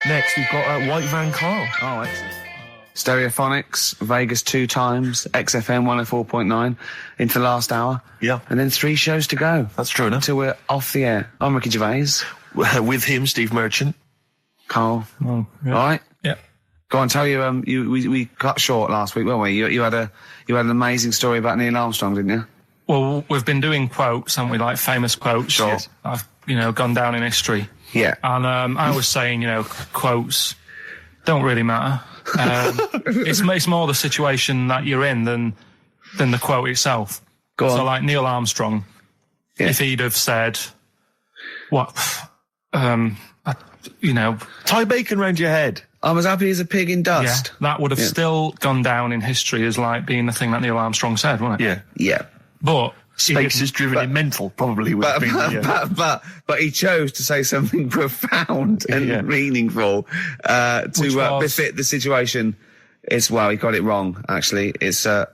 Next, we've got White Van Karl. Oh, excellent. Stereophonics, Vegas 2 times, XFM 104.9 into the last hour. Yeah. And then 3 shows to go. That's true enough. Until we're off the air. I'm Ricky Gervais. With him, Steve Merchant. Carl. Oh, yeah. All right? Yeah. Go on, tell you, we cut short last week, weren't we? You had an amazing story about Neil Armstrong, didn't you? Well, we've been doing quotes, haven't we? Like famous quotes. Sure. Yes. I've, gone down in history. Yeah. And I was saying, quotes don't really matter. It's more the situation that you're in than the quote itself. Go on. So, like Neil Armstrong, if he'd have said, tie bacon round your head. I'm as happy as a pig in dust. Yeah, that would have still gone down in history as like being the thing that Neil Armstrong said, wouldn't it? Yeah. Yeah. But Space is driven in mental, probably would have been. But he chose to say something profound and meaningful to befit the situation. He got it wrong. Actually, it's a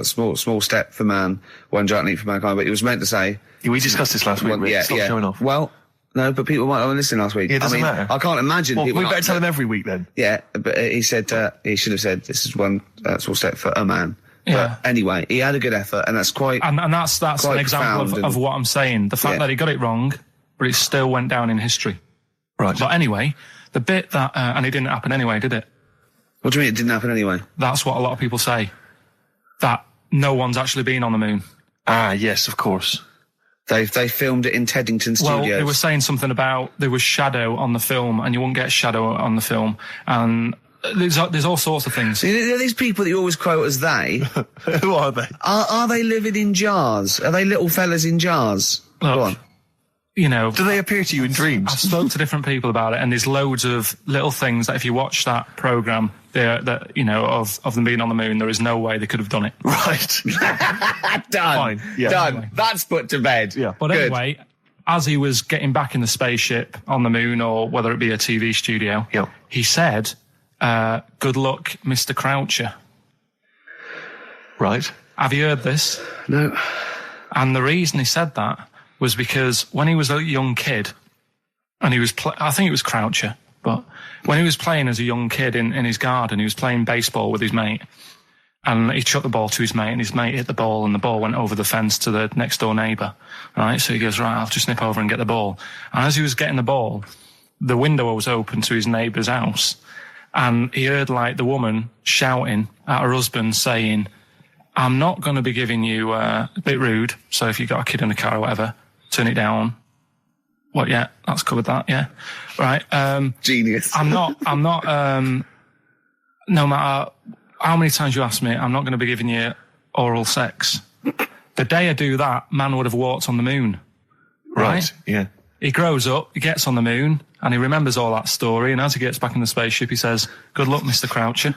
small step for man, one giant leap for mankind. But he was meant to say. We discussed this last week. Stop showing off. Well, no, but people might have listened last week. Yeah, it doesn't matter. I can't imagine. Well, we better tell them every week then. Yeah, but he said he should have said this is one small step for a man. Yeah. But anyway, he had a good effort, and that's quite. And that's an example of what I'm saying. The fact that he got it wrong, but it still went down in history. Right. But anyway, the bit that and it didn't happen anyway, did it? What do you mean it didn't happen anyway? That's what a lot of people say. That no one's actually been on the moon. Ah, yes, of course. They filmed it in Teddington Studios. Well, they were saying something about there was shadow on the film, and you wouldn't get shadow on the film, and there's all sorts of things. These people that you always quote as they. Who are they? Are they living in jars? Are they little fellas in jars? Look, Go on. Do they appear to you in dreams? I've spoken to different people about it, and there's loads of little things that if you watch that programme, of them being on the moon, there is no way they could have done it. Right. Done. Fine. Yeah. Done. Anyway. That's put to bed. Yeah. But Good. anyway, as he was getting back in the spaceship on the moon, or whether it be a TV studio, he said, good luck, Mr. Croucher. Right. Have you heard this? No. And the reason he said that was because when he was a young kid, and he was, I think it was Croucher, but when he was playing as a young kid in his garden, he was playing baseball with his mate, and he chucked the ball to his mate, and his mate hit the ball, and the ball went over the fence to the next door neighbour. Right, so he goes, right, I'll just nip over and get the ball. And as he was getting the ball, the window was open to his neighbour's house, and he heard like the woman shouting at her husband saying, I'm not going to be giving you a bit rude, so if you've got a kid in the car or whatever, turn it down. What, yeah, that's covered that, yeah. Right. Genius. I'm not, no matter how many times you ask me, I'm not going to be giving you oral sex. The day I do that, man would have walked on the moon. Right? Yeah. He grows up, he gets on the moon, and he remembers all that story, and as he gets back in the spaceship, he says, good luck, Mr. Croucher.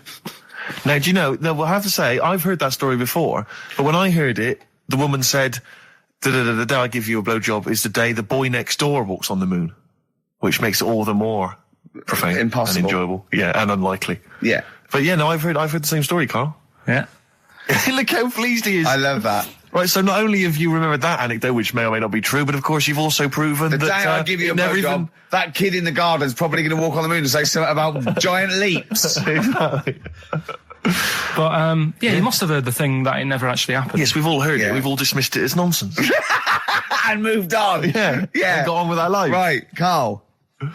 Now, do you know, I have to say, I've heard that story before, but when I heard it, the woman said, the day I give you a blowjob is the day the boy next door walks on the moon, which makes it all the more profound Impossible. and enjoyable. Yeah, and unlikely. Yeah. But yeah, no, I've heard the same story, Carl. Yeah. Look how pleased he is. I love that. Right, so not only have you remembered that anecdote, which may or may not be true, but of course you've also proven The that... day I give you a blowjob, that kid in the garden's probably going to walk on the moon and say something about giant leaps. Exactly. But, you must have heard the thing that it never actually happened. Yes, we've all heard Yeah. it. We've all dismissed it as nonsense. And moved on. Yeah. Yeah. And got on with our life. Right, Carl.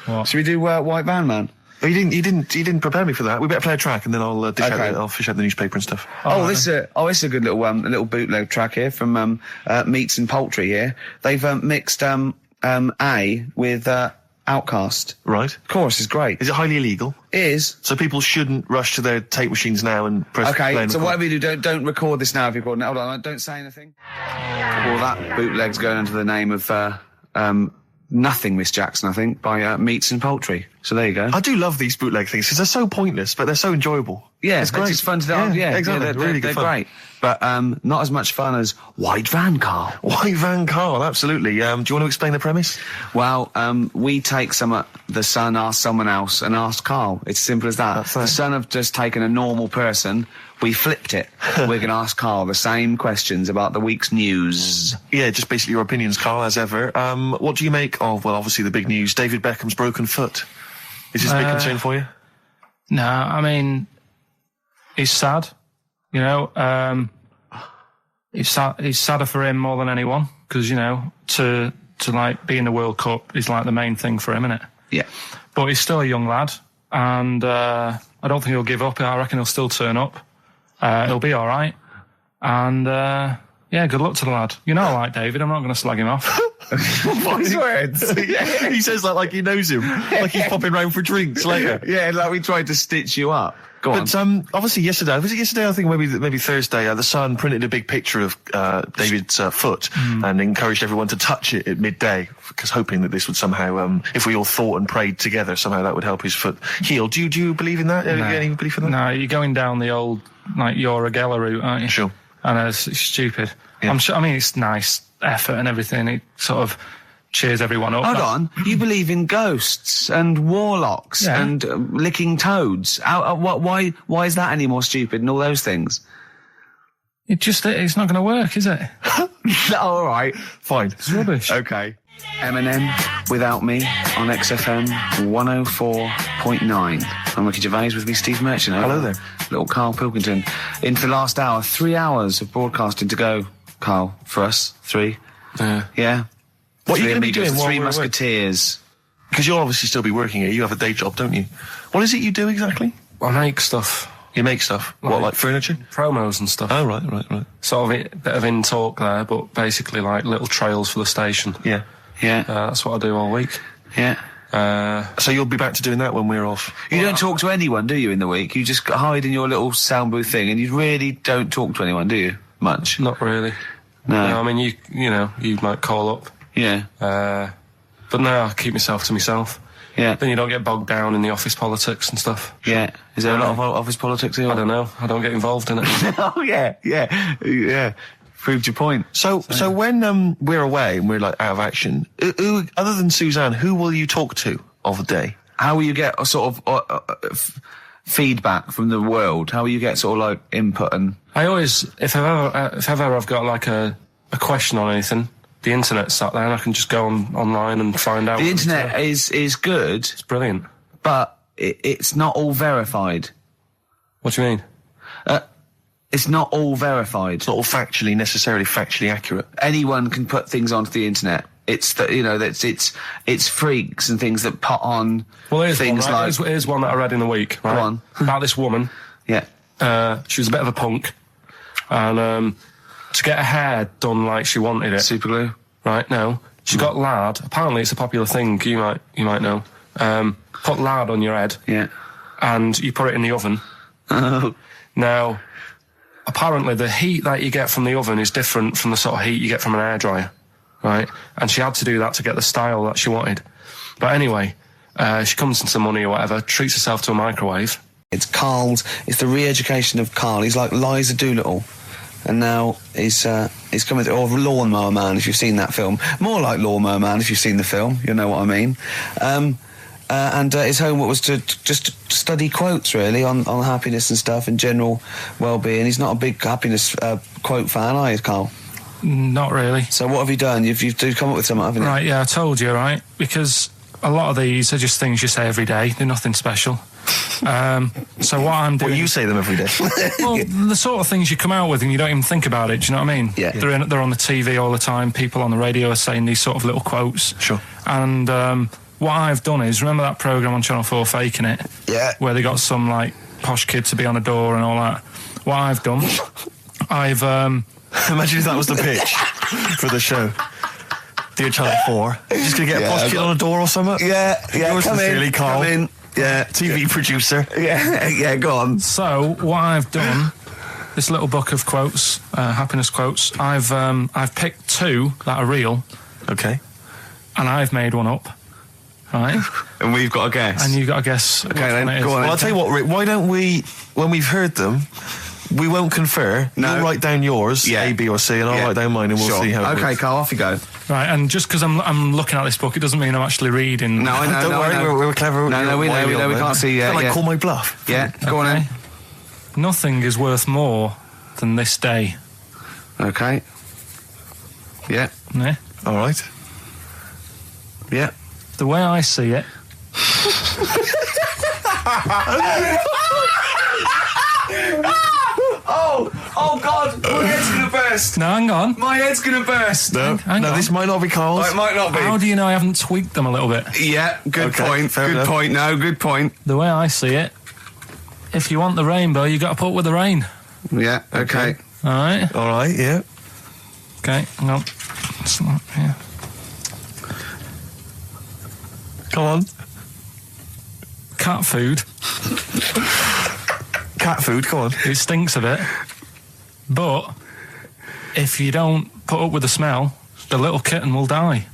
What? Should we do White Van Man? Oh, you didn't prepare me for that. We better play a track and then I'll I'll fish out the newspaper and stuff. This is a good little bootleg track here from Meats and Poultry here. They've mixed A with Outcast. Right. Chorus is great. Is it highly illegal? It is. So people shouldn't rush to their tape machines now and press play Okay, and so record. whatever you do, don't record this now if you're recording it. Hold on, don't say anything. Well, that bootleg's going under the name of Nothing, Miss Jackson, I think, by Meats and Poultry. So there you go. I do love these bootleg things because they're so pointless, but they're so enjoyable. Yeah, it's great. It's fun to do. Yeah, exactly. They're really good they're fun. great. But not as much fun as White Van Karl. White Van Karl, absolutely. Do you want to explain the premise? Well, we take the Sun asks someone else and asks Karl. It's simple as that. That's The it. Sun have just taken a normal person. We flipped it. We're going to ask Karl the same questions about the week's news. Yeah, just basically your opinions, Carl, as ever. What do you make of, well, obviously the big news, David Beckham's broken foot? Is this a big concern for you? No, I mean, he's sad. You know, he's sadder for him more than anyone because, you know, to like be in the World Cup is like the main thing for him, isn't it? Yeah. But he's still a young lad, and I don't think he'll give up. I reckon he'll still turn up. He'll be all right. And, yeah, good luck to the lad. You know I like David. I'm not going to slag him off. Wise words. Yeah. He says that like he knows him. Like he's popping round for drinks later. Yeah, like we tried to stitch you up. Go on. But obviously yesterday, was it yesterday? I think maybe Thursday. The Sun printed a big picture of David's foot and encouraged everyone to touch it at midday, because hoping that this would somehow, if we all thought and prayed together, somehow that would help his foot heal. Do you believe in that? No. Any belief in that? No, you're going down the old like Uragella route, aren't you? Sure. And it's stupid. Yeah. I'm sure. I mean, it's nice effort and everything. It sort of cheers everyone up. Hold on. You believe in ghosts and warlocks and licking toads. Why is that any more stupid and all those things? It's not going to work, is it? All right. Fine. It's rubbish. Okay. Eminem, Without Me, on XFM 104.9. I'm Ricky Gervais, with me Steve Merchant. Hello there. Little Karl Pilkington. Into the last hour, 3 hours of broadcasting to go, Karl, for us. 3. Yeah. What are you going to be doing? Three Musketeers. Because you'll obviously still be working here. You have a day job, don't you? What is it you do exactly? I make stuff. You make stuff? What, like furniture? Promos and stuff. Oh, right. Sort of a bit of in talk there, but basically like little trails for the station. Yeah. That's what I do all week. Yeah. So you'll be back to doing that when we're off? You don't talk to anyone, do you, in the week? You just hide in your little sound booth thing, and you really don't talk to anyone, do you? Much? Not really. No. I mean, you might call up. Yeah. But no, I keep myself to myself. Yeah. Then you don't get bogged down in the office politics and stuff. Yeah. Is there a lot of office politics here? I don't know. I don't get involved in it. Oh, yeah. Proved your point. So when we're away and we're like out of action, who, other than Suzanne, who will you talk to of the day? How will you get a sort of feedback from the world? How will you get sort of like input and... I always, if ever I've got like a question on anything, the internet's sat there and I can just go online and find out. The internet is good. It's brilliant. But it's not all verified. What do you mean? It's not all verified. It's not all necessarily factually accurate. Anyone can put things onto the internet. It's it's freaks and things that put on things one, right? like... Here's one that I read in the week, right? Go on. About this woman. Yeah. She was a bit of a punk. And to get her hair done like she wanted it. Super glue? Right, no. She got lard. Apparently it's a popular thing, you might know. Put lard on your head. Yeah. And you put it in the oven. Oh. Now, apparently the heat that you get from the oven is different from the sort of heat you get from an hairdryer, right? And she had to do that to get the style that she wanted. But anyway, she comes into money or whatever, treats herself to a microwave. It's the re-education of Karl. He's like Liza Doolittle. And now he's coming to, or Lawnmower Man, if you've seen that film. More like Lawnmower Man, if you've seen the film. You know what I mean. And his homework was to just study quotes, really, on happiness and stuff and general well-being. He's not a big happiness quote fan, are you, Karl? Not really. So what have you done? You've come up with something, haven't you? Right, yeah, I told you, right? Because a lot of these are just things you say every day. They're nothing special. So what I'm doing... Well, you say them every day. Well, the sort of things you come out with and you don't even think about it, do you know what I mean? Yeah. They're on the TV all the time. People on the radio are saying these sort of little quotes. Sure. And what I've done is, remember that programme on Channel 4, Faking It? Yeah. Where they got some, like, posh kid to be on a door and all that. What I've done, I've... Imagine if that was the pitch for the show. Dear Channel 4, just going to get a posh kid on a door or something? Yeah, Yours sincerely, Karl. Come in. Yeah. TV producer. Yeah, go on. So, what I've done, this little book of quotes, happiness quotes, I've picked 2 that are real. Okay. And I've made one up. Right? And we've got a guess. And you've got to guess. Okay, then, go on. Well, I'll tell you what, Rick, why don't we, when we've heard them, we won't confer. No. You'll write down yours, A, B, or C, and I'll write down mine, and we'll see how it Okay, works. Karl, off you go. Right, and just because I'm looking at this book, it doesn't mean I'm actually reading. No, I know. Don't worry, we're clever. No, we know, we can't see yet. Call my bluff. Yeah, go on then. Nothing is worth more than this day. Okay. Yeah. Yeah. All right. Yeah. The way I see it, Oh God, my head's gonna burst. No, hang on. My head's gonna burst. No, Hang on. this might not be Karl's. Oh, it might not be. How do you know I haven't tweaked them a little bit? Yeah, good Okay, point. fair Good enough. point. No, good point. The way I see it, if you want the rainbow, you got to put up with the rain. Yeah, okay. All right. All right, yeah. Okay. Hang on. Yeah. Come on. Cat food. Cat food, come on. It stinks a bit, but if you don't put up with the smell, the little kitten will die.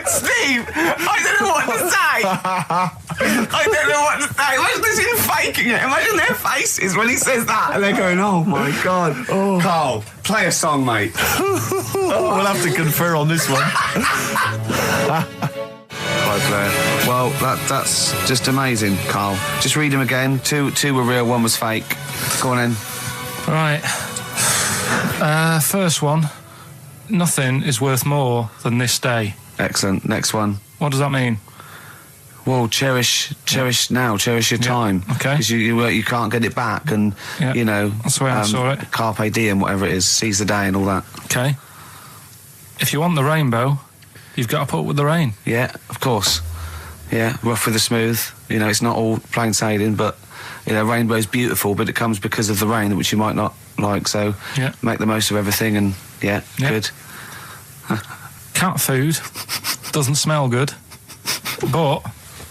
Steve, I don't know what to say. I don't know what to say. Imagine this in faking it. Imagine their faces when he says that, and they're going, "Oh my God." Oh. Karl, play a song, mate. We'll have to confer on this one. Well, that's just amazing, Karl. Just read them again. Two were real, one was fake. Go on in. Right. First one. Nothing is worth more than this day. Excellent. Next one. What does that mean? Well, cherish now, cherish your time. Okay. Because you can't get it back, and you know that's the way I saw it. Carpe diem, whatever it is, seize the day and all that. Okay. If you want the rainbow, you've got to put up with the rain. Yeah, of course. Yeah, rough with the smooth. You know, it's not all plain sailing, but you know, rainbow's beautiful, but it comes because of the rain, which you might not like. So make the most of everything, and good. Cat food doesn't smell good, but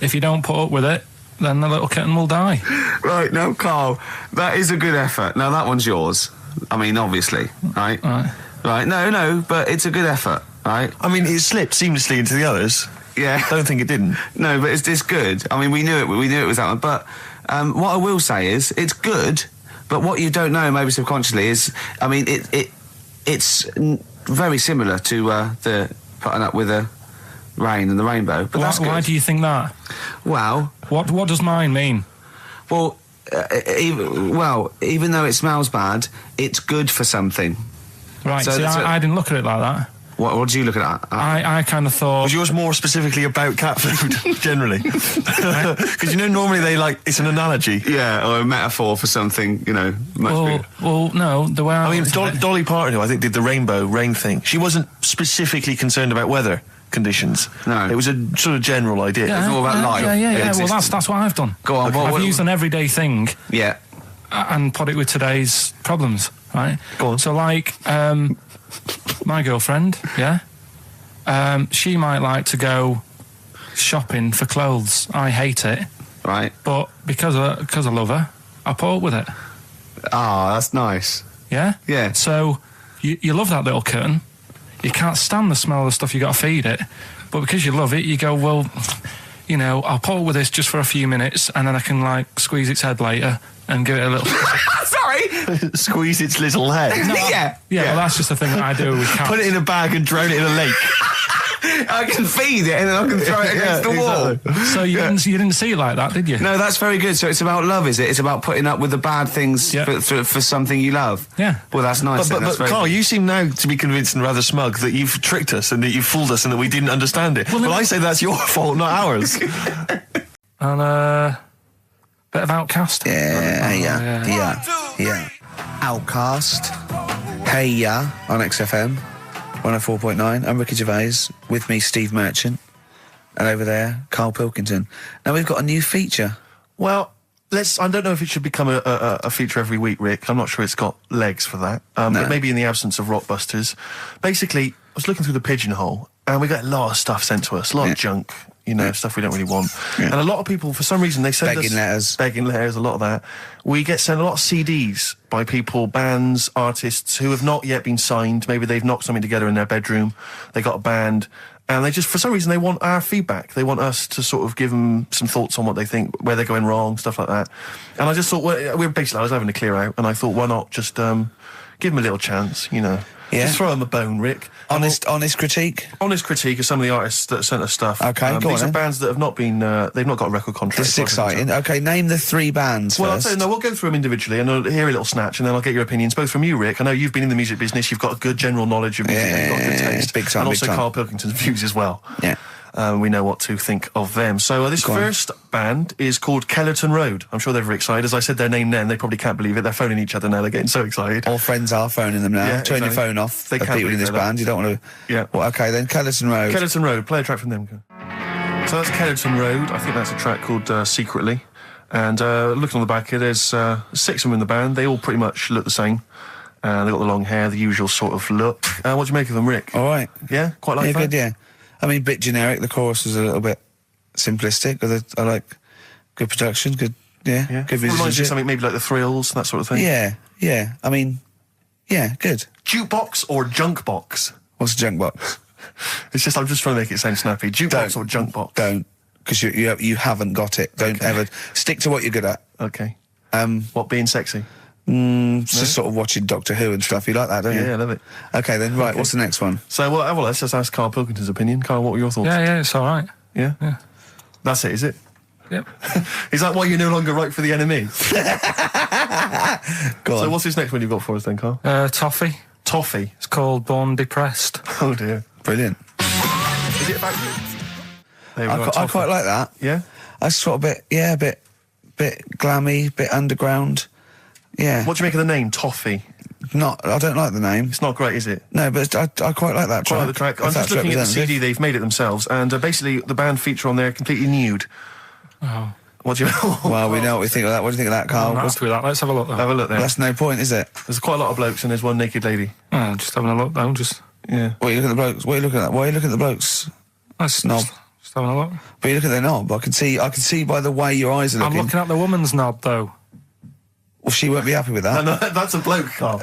if you don't put up with it, then the little kitten will die. Right, now, Karl, that is a good effort. Now, that one's yours. I mean, obviously, right? Right, no, but it's a good effort, right? I mean, it slipped seamlessly into the others. Yeah. Don't think it didn't. No, but it's good. I mean, we knew it was that one. But what I will say is, it's good, but what you don't know, maybe subconsciously, is, I mean, it's very similar to the putting up with the rain and the rainbow. But that's good. Why do you think that? Well, what does mine mean? Well, even though it smells bad, it's good for something. Right. So I didn't look at it like that. What did you look at? I kind of thought... Was yours more specifically about cat food, generally? Because, normally it's an analogy. Yeah, or a metaphor for something, much bigger. Well, no, the way I mean, Dolly Parton, who I think did the rainbow rain thing, she wasn't specifically concerned about weather conditions. No. It was a sort of general idea. It was all about life. Yeah. Well, that's what I've done. Go on. I've used an everyday thing. Yeah. And put it with today's problems, right? Go on. So, my girlfriend, she might like to go shopping for clothes. I hate it. Right. But because I love her, I put up with it. Ah, that's nice. Yeah? Yeah. So, you love that little kitten. You can't stand the smell of the stuff you got to feed it. But because you love it, you go, well, I'll put up with this just for a few minutes, and then I can, squeeze its head later and give it a little... Sorry? Squeeze its little head. No, yeah, well, that's just the thing that I do with cats. Put it in a bag and drown it in a lake. I can feed it and then I can throw it against the wall. Exactly. So you didn't see it like that, did you? No, that's very good. So it's about love, is it? It's about putting up with the bad things for something you love. Yeah. Well, that's nice. But Karl, you seem now to be convinced and rather smug that you've tricked us and that you've fooled us and that we didn't understand it. Well, I say that's your fault, not ours. And bit of Outcast. Yeah. Outcast. Hey Ya on XFM 104.9. I'm Ricky Gervais. With me, Steve Merchant. And over there, Karl Pilkington. Now we've got a new feature. Well, I don't know if it should become a feature every week, Rick. I'm not sure it's got legs for that. But maybe in the absence of Rockbusters. Basically, I was looking through the pigeonhole and we got a lot of stuff sent to us, a lot of junk. Stuff we don't really want. Yeah. And a lot of people, for some reason, they send us... Begging letters, a lot of that. We get sent a lot of CDs by people, bands, artists, who have not yet been signed. Maybe they've knocked something together in their bedroom. They got a band. And they just, for some reason, they want our feedback. They want us to sort of give them some thoughts on what they think, where they're going wrong, stuff like that. And I just thought, I was having a clear out, and I thought, why not just give them a little chance, Yeah. Just throw them a bone, Rick. Honest critique? Honest critique of some of the artists that sent us stuff. Okay, go on. These are bands that have not been, they've not got a record contract. This is exciting. Okay, name the 3 bands first. Well, I'll tell you, we'll go through them individually and I'll hear a little snatch and then I'll get your opinions, both from you, Rick. I know you've been in the music business, you've got a good general knowledge of music, you've got good taste. Big time, and also big time. Karl Pilkington's views as well. Yeah. we know what to think of them. So this first band is called Kellerton Road. I'm sure they're very excited. As I said their name then, they probably can't believe it. They're phoning each other now. They're getting so excited. All friends are phoning them now. Yeah, Turn exactly. your phone off. They can't people in this band. You don't want to... Yeah. Well, okay, then Kellerton Road. Kellerton Road. Play a track from them. So that's Kellerton Road. I think that's a track called Secretly. And looking on the back here, there's 6 of them in the band. They all pretty much look the same. They've got the long hair, the usual sort of look. What do you make of them, Rick? All right. Yeah? Quite like that? Good, yeah. I mean, bit generic. The chorus is a little bit simplistic. But I like good production, good Reminds you of something maybe like the Thrills, that sort of thing? Yeah. I mean, yeah, good. Jukebox or junk box? What's a junk box? It's just, I'm just trying to make it sound snappy. Jukebox or junk box? Don't, because you haven't got it. Don't ever stick to what you're good at. Okay. What, being sexy? Just sort of watching Doctor Who and stuff. You like that, don't you? Yeah, I love it. Okay, then, right, what's the next one? So, well, let's just ask Karl Pilkington's opinion. Karl, what were your thoughts? Yeah, it's all right. Yeah? That's it, is it? Yep. Is that why you're no longer right for the enemy? Go on. So what's this next one you've got for us then, Karl? Toffee. Toffee? It's called Born Depressed. Oh, dear. Brilliant. Is it about you? There we go, I quite like that. Yeah? That's sort of a bit glammy, bit underground. Yeah. What do you make of the name, Toffee? I don't like the name. It's not great, is it? No, but I quite like that track. Quite like the track. I'm just looking at the CD, they've made it themselves, and basically the band feature on there completely nude. Oh. What do you Well, we know what we think of that. What do you think of that, Karl? Let's have a look, though. Have a look there. Well, that's no point, is it? There's quite a lot of blokes and there's one naked lady. Just having a look, though. Yeah. What are you looking at the blokes? What are you looking at? Why are you looking at the blokes? Knob. Just having a look. But you look at their knob. I can see by the way your eyes are looking. I'm looking at the woman's knob, though. Well, she won't be happy with that. No, that's a bloke, Karl.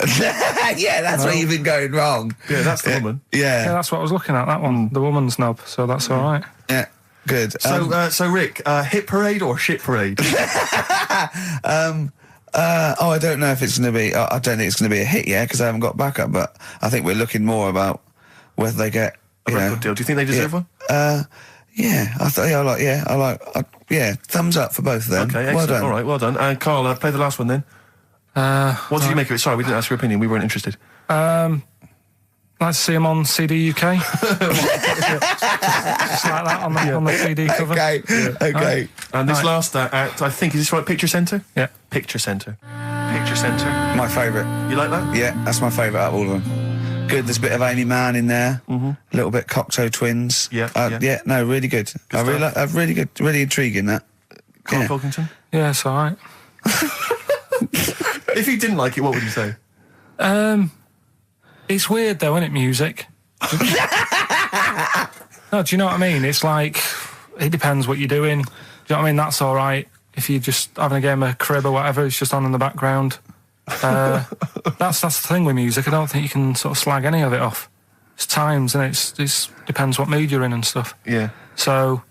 Yeah, that's where you've been going wrong. Yeah, that's the woman. Yeah, that's what I was looking at, that one, the woman's knob, so that's all right. Yeah, good. So Rick, hit parade or shit parade? I don't know if it's going to be... I don't think it's going to be a hit yet, because I haven't got backup, but I think we're looking more about whether they get... A record deal. Do you think they deserve one? Thumbs up for both of them. Well Okay, excellent. done. All right, well done. And Karl, play the last one then. What did you make of it? Sorry, we didn't ask your opinion. We weren't interested. Like to see him on CD UK. Just like that on the CD cover. Okay. And this last act, I think, is this right? Picture Centre? Yeah. Picture Centre. Picture Centre. My favourite. You like that? Yeah, that's my favourite out of all of them. Good. There's a bit of Amy Mann in there. A little bit Cocteau Twins. Yeah. No, really good. Really good. Really intriguing, that. Karl Pilkington? Yeah, it's all right. If you didn't like it, what would you say? It's weird, though, isn't it, music? No, do you know what I mean? It's like, it depends what you're doing. Do you know what I mean? That's all right. If you're just having a game of crib or whatever, it's just on in the background. That's the thing with music. I don't think you can sort of slag any of it off. It's times, and it depends what mood you're in and stuff. Yeah. So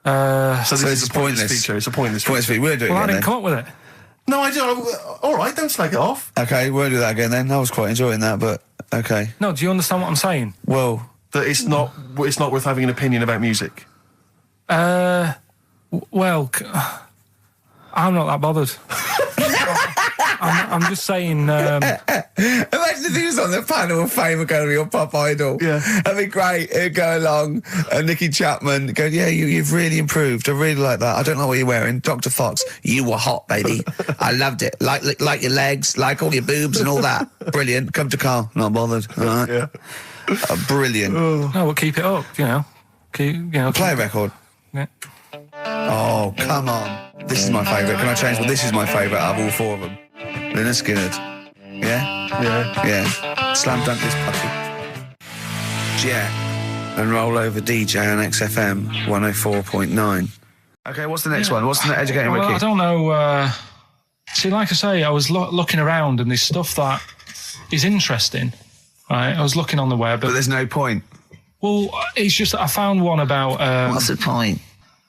this is a pointless feature. It's a pointless feature. We'll do it again, I didn't come up with it. No, I don't. All right, don't slag it off. Okay, we'll do that again then. I was quite enjoying that, but okay. No, do you understand what I'm saying? Well, that it's not worth having an opinion about music. Well, I'm not that bothered. I'm just saying... Imagine if he was on the panel of Fame Academy or Pop Idol. Yeah. That'd be great. He'd go along, and Nicky Chapman go, yeah, you've really improved. I really like that. I don't know what you're wearing. Dr. Fox, you were hot, baby. I loved it. Like your legs, like all your boobs and all that. Brilliant. Come to Karl. Not bothered. All right. Yeah. Brilliant. No, we'll keep it up, you know. Play a record. Yeah. Oh, come on. This is my favourite. Can I change? Well, this is my favourite out of all 4 of them. Lynyrd Skynyrd. Yeah? Yeah. Slam dunk this puppy. Jet. And roll over DJ on XFM 104.9. Okay, what's the next one? What's the educating Ricky? I don't know. See, like I say, I was looking around and there's stuff that is interesting. Right? I was looking on the web. But there's no point. Well, it's just that I found one about... what's the point?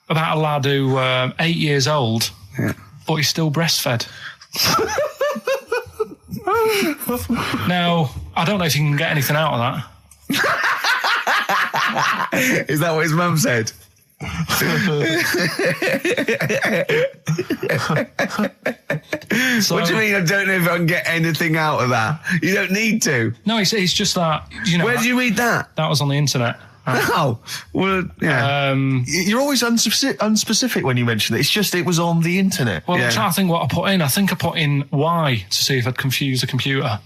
About a lad who 8 years old, but he's still breastfed. Now, I don't know if you can get anything out of that. Is that what his mum said? What do you mean I don't know if I can get anything out of that? You don't need to. No, it's just that, you know... Where did you read that? That was on the internet. Oh, well, yeah. You're always unspecific when you mention it. It's just it was on the internet. Well, I'm trying to think what I put in. I think I put in Y to see if I'd confuse the computer.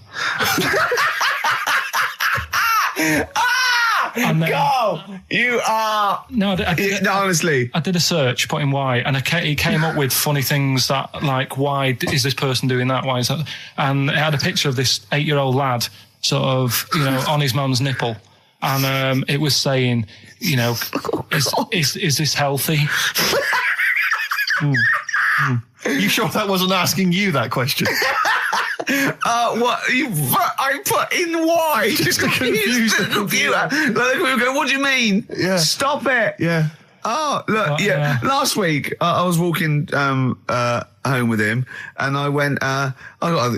Carl, you are... No, honestly. I did a search, put in Y, and it came up with funny things that, like, why is this person doing that? Why is that? And it had a picture of this 8-year-old lad, sort of, on his mum's nipple. And it was saying, is this healthy? You sure that wasn't asking you that question? What? I put in Y just to confuse the computer. What do you mean? Yeah. Stop it. Yeah. Oh, look, last week I was walking home with him, and I went,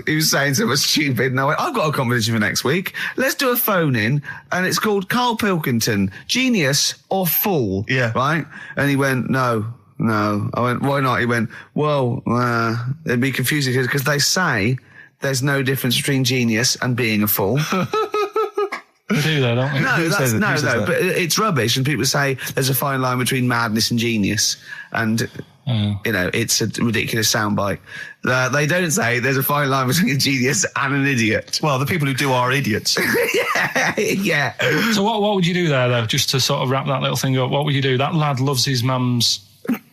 he was saying something stupid, and I went, I've got a competition for next week. Let's do a phone-in, and it's called Karl Pilkington, Genius or Fool. Yeah. Right? And he went, No. I went, why not? He went, well, it'd be confusing because they say there's no difference between genius and being a fool. They do though, don't they? No, but it's rubbish, and people say there's a fine line between madness and genius, and it's a ridiculous soundbite. They don't say there's a fine line between a genius and an idiot. Well, the people who do are idiots. yeah. So what would you do there though, just to sort of wrap that little thing up? What would you do? That lad loves his mum's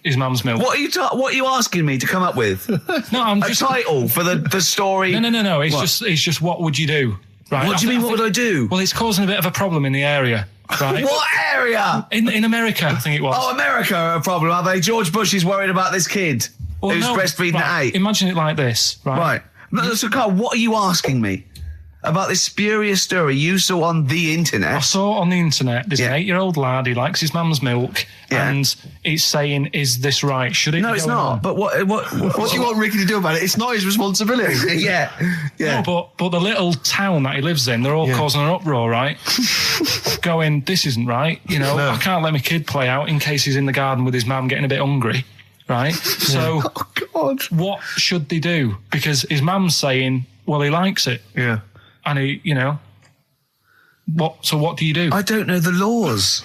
milk. What are you asking me to come up with? No, I'm just a title for the story. No. It's just what would you do? Right. What do you mean? What would I do? Well, it's causing a bit of a problem in the area. Right. What area? In America, I think it was. Oh, America are a problem, are they? George Bush is worried about this kid who's breastfeeding at 8. Imagine it like this, right? Right. So, Carl, what are you asking me? About this spurious story you saw on the internet. I saw on the internet, there's an 8-year-old lad, he likes his mum's milk, and it's saying, is this right? Should it No, be it's going not. on? But what do you want Ricky to do about it? It's not his responsibility. Yeah. No, but the little town that he lives in, they're all causing an uproar, right? Going, this isn't right. I can't let my kid play out in case he's in the garden with his mum getting a bit hungry, right? So, oh, God. What should they do? Because his mum's saying, well, he likes it. Yeah. And he, what do you do? I don't know the laws.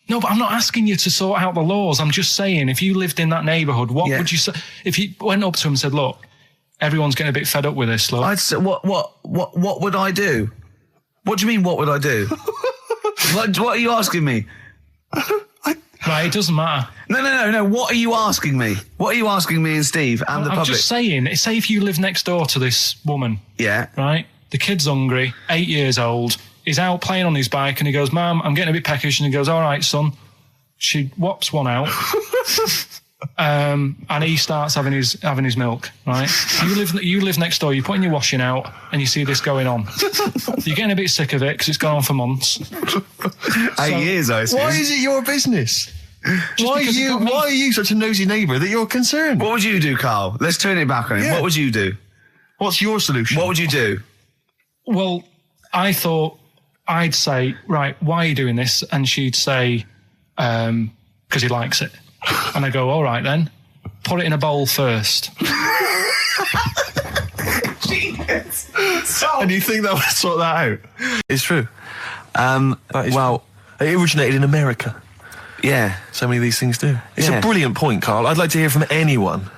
No, but I'm not asking you to sort out the laws. I'm just saying, if you lived in that neighbourhood, what would you say? If you went up to him and said, look, everyone's getting a bit fed up with this, look. I'd say, what would I do? What do you mean, what would I do? What are you asking me? Right, it doesn't matter. No. What are you asking me? What are you asking me and Steve and the public? I'm just saying, say if you live next door to this woman. Yeah. Right? The kid's hungry, 8 years old. He's out playing on his bike and he goes, Mum, I'm getting a bit peckish. And he goes, all right, son. She whops one out. And he starts having his milk, right? You live next door, you're putting your washing out and you see this going on. You're getting a bit sick of it because it's gone on for months. 8 years, I assume. Why is it your business? Why are you such a nosy neighbour that you're concerned? What would you do, Carl? Let's turn it back on him. Yeah. What would you do? What's your solution? What would you do? Well, I thought I'd say, right, why are you doing this? And she'd say, because he likes it. And I go, all right then, put it in a bowl first. Genius. And you think that would sort that out? It's true. Well, it originated in America. Yeah. So many of these things do. It's a brilliant point, Karl. I'd like to hear from anyone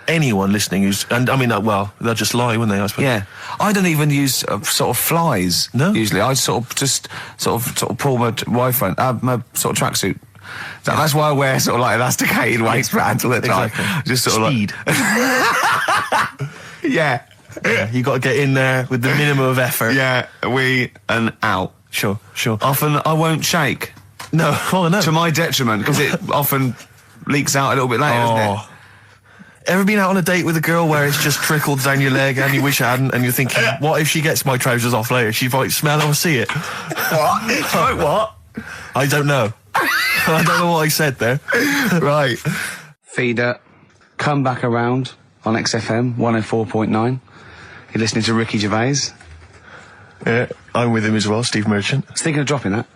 listening they'll just lie, wouldn't they, I suppose? Yeah. I don't even use sort of flies. No. Usually. I sort of pull my wife around, my sort of tracksuit. That's why I wear sort of like elasticated waistbands all the time. Exactly. Just sort of speed. Yeah. You got to get in there with the minimum of effort. Yeah. And out. Sure. Often I won't shake. No. Oh, no. To my detriment, because it often leaks out a little bit later, doesn't it? Ever been out on a date with a girl where it's just trickled down your leg and you wish it hadn't, and you're thinking, what if she gets my trousers off later? She might smell or see it. What? What? I don't know. I don't know what I said there. Right. Feeder, come back around on XFM 104.9. You're listening to Ricky Gervais. Yeah, I'm with him as well, Steve Merchant. I was thinking of dropping that.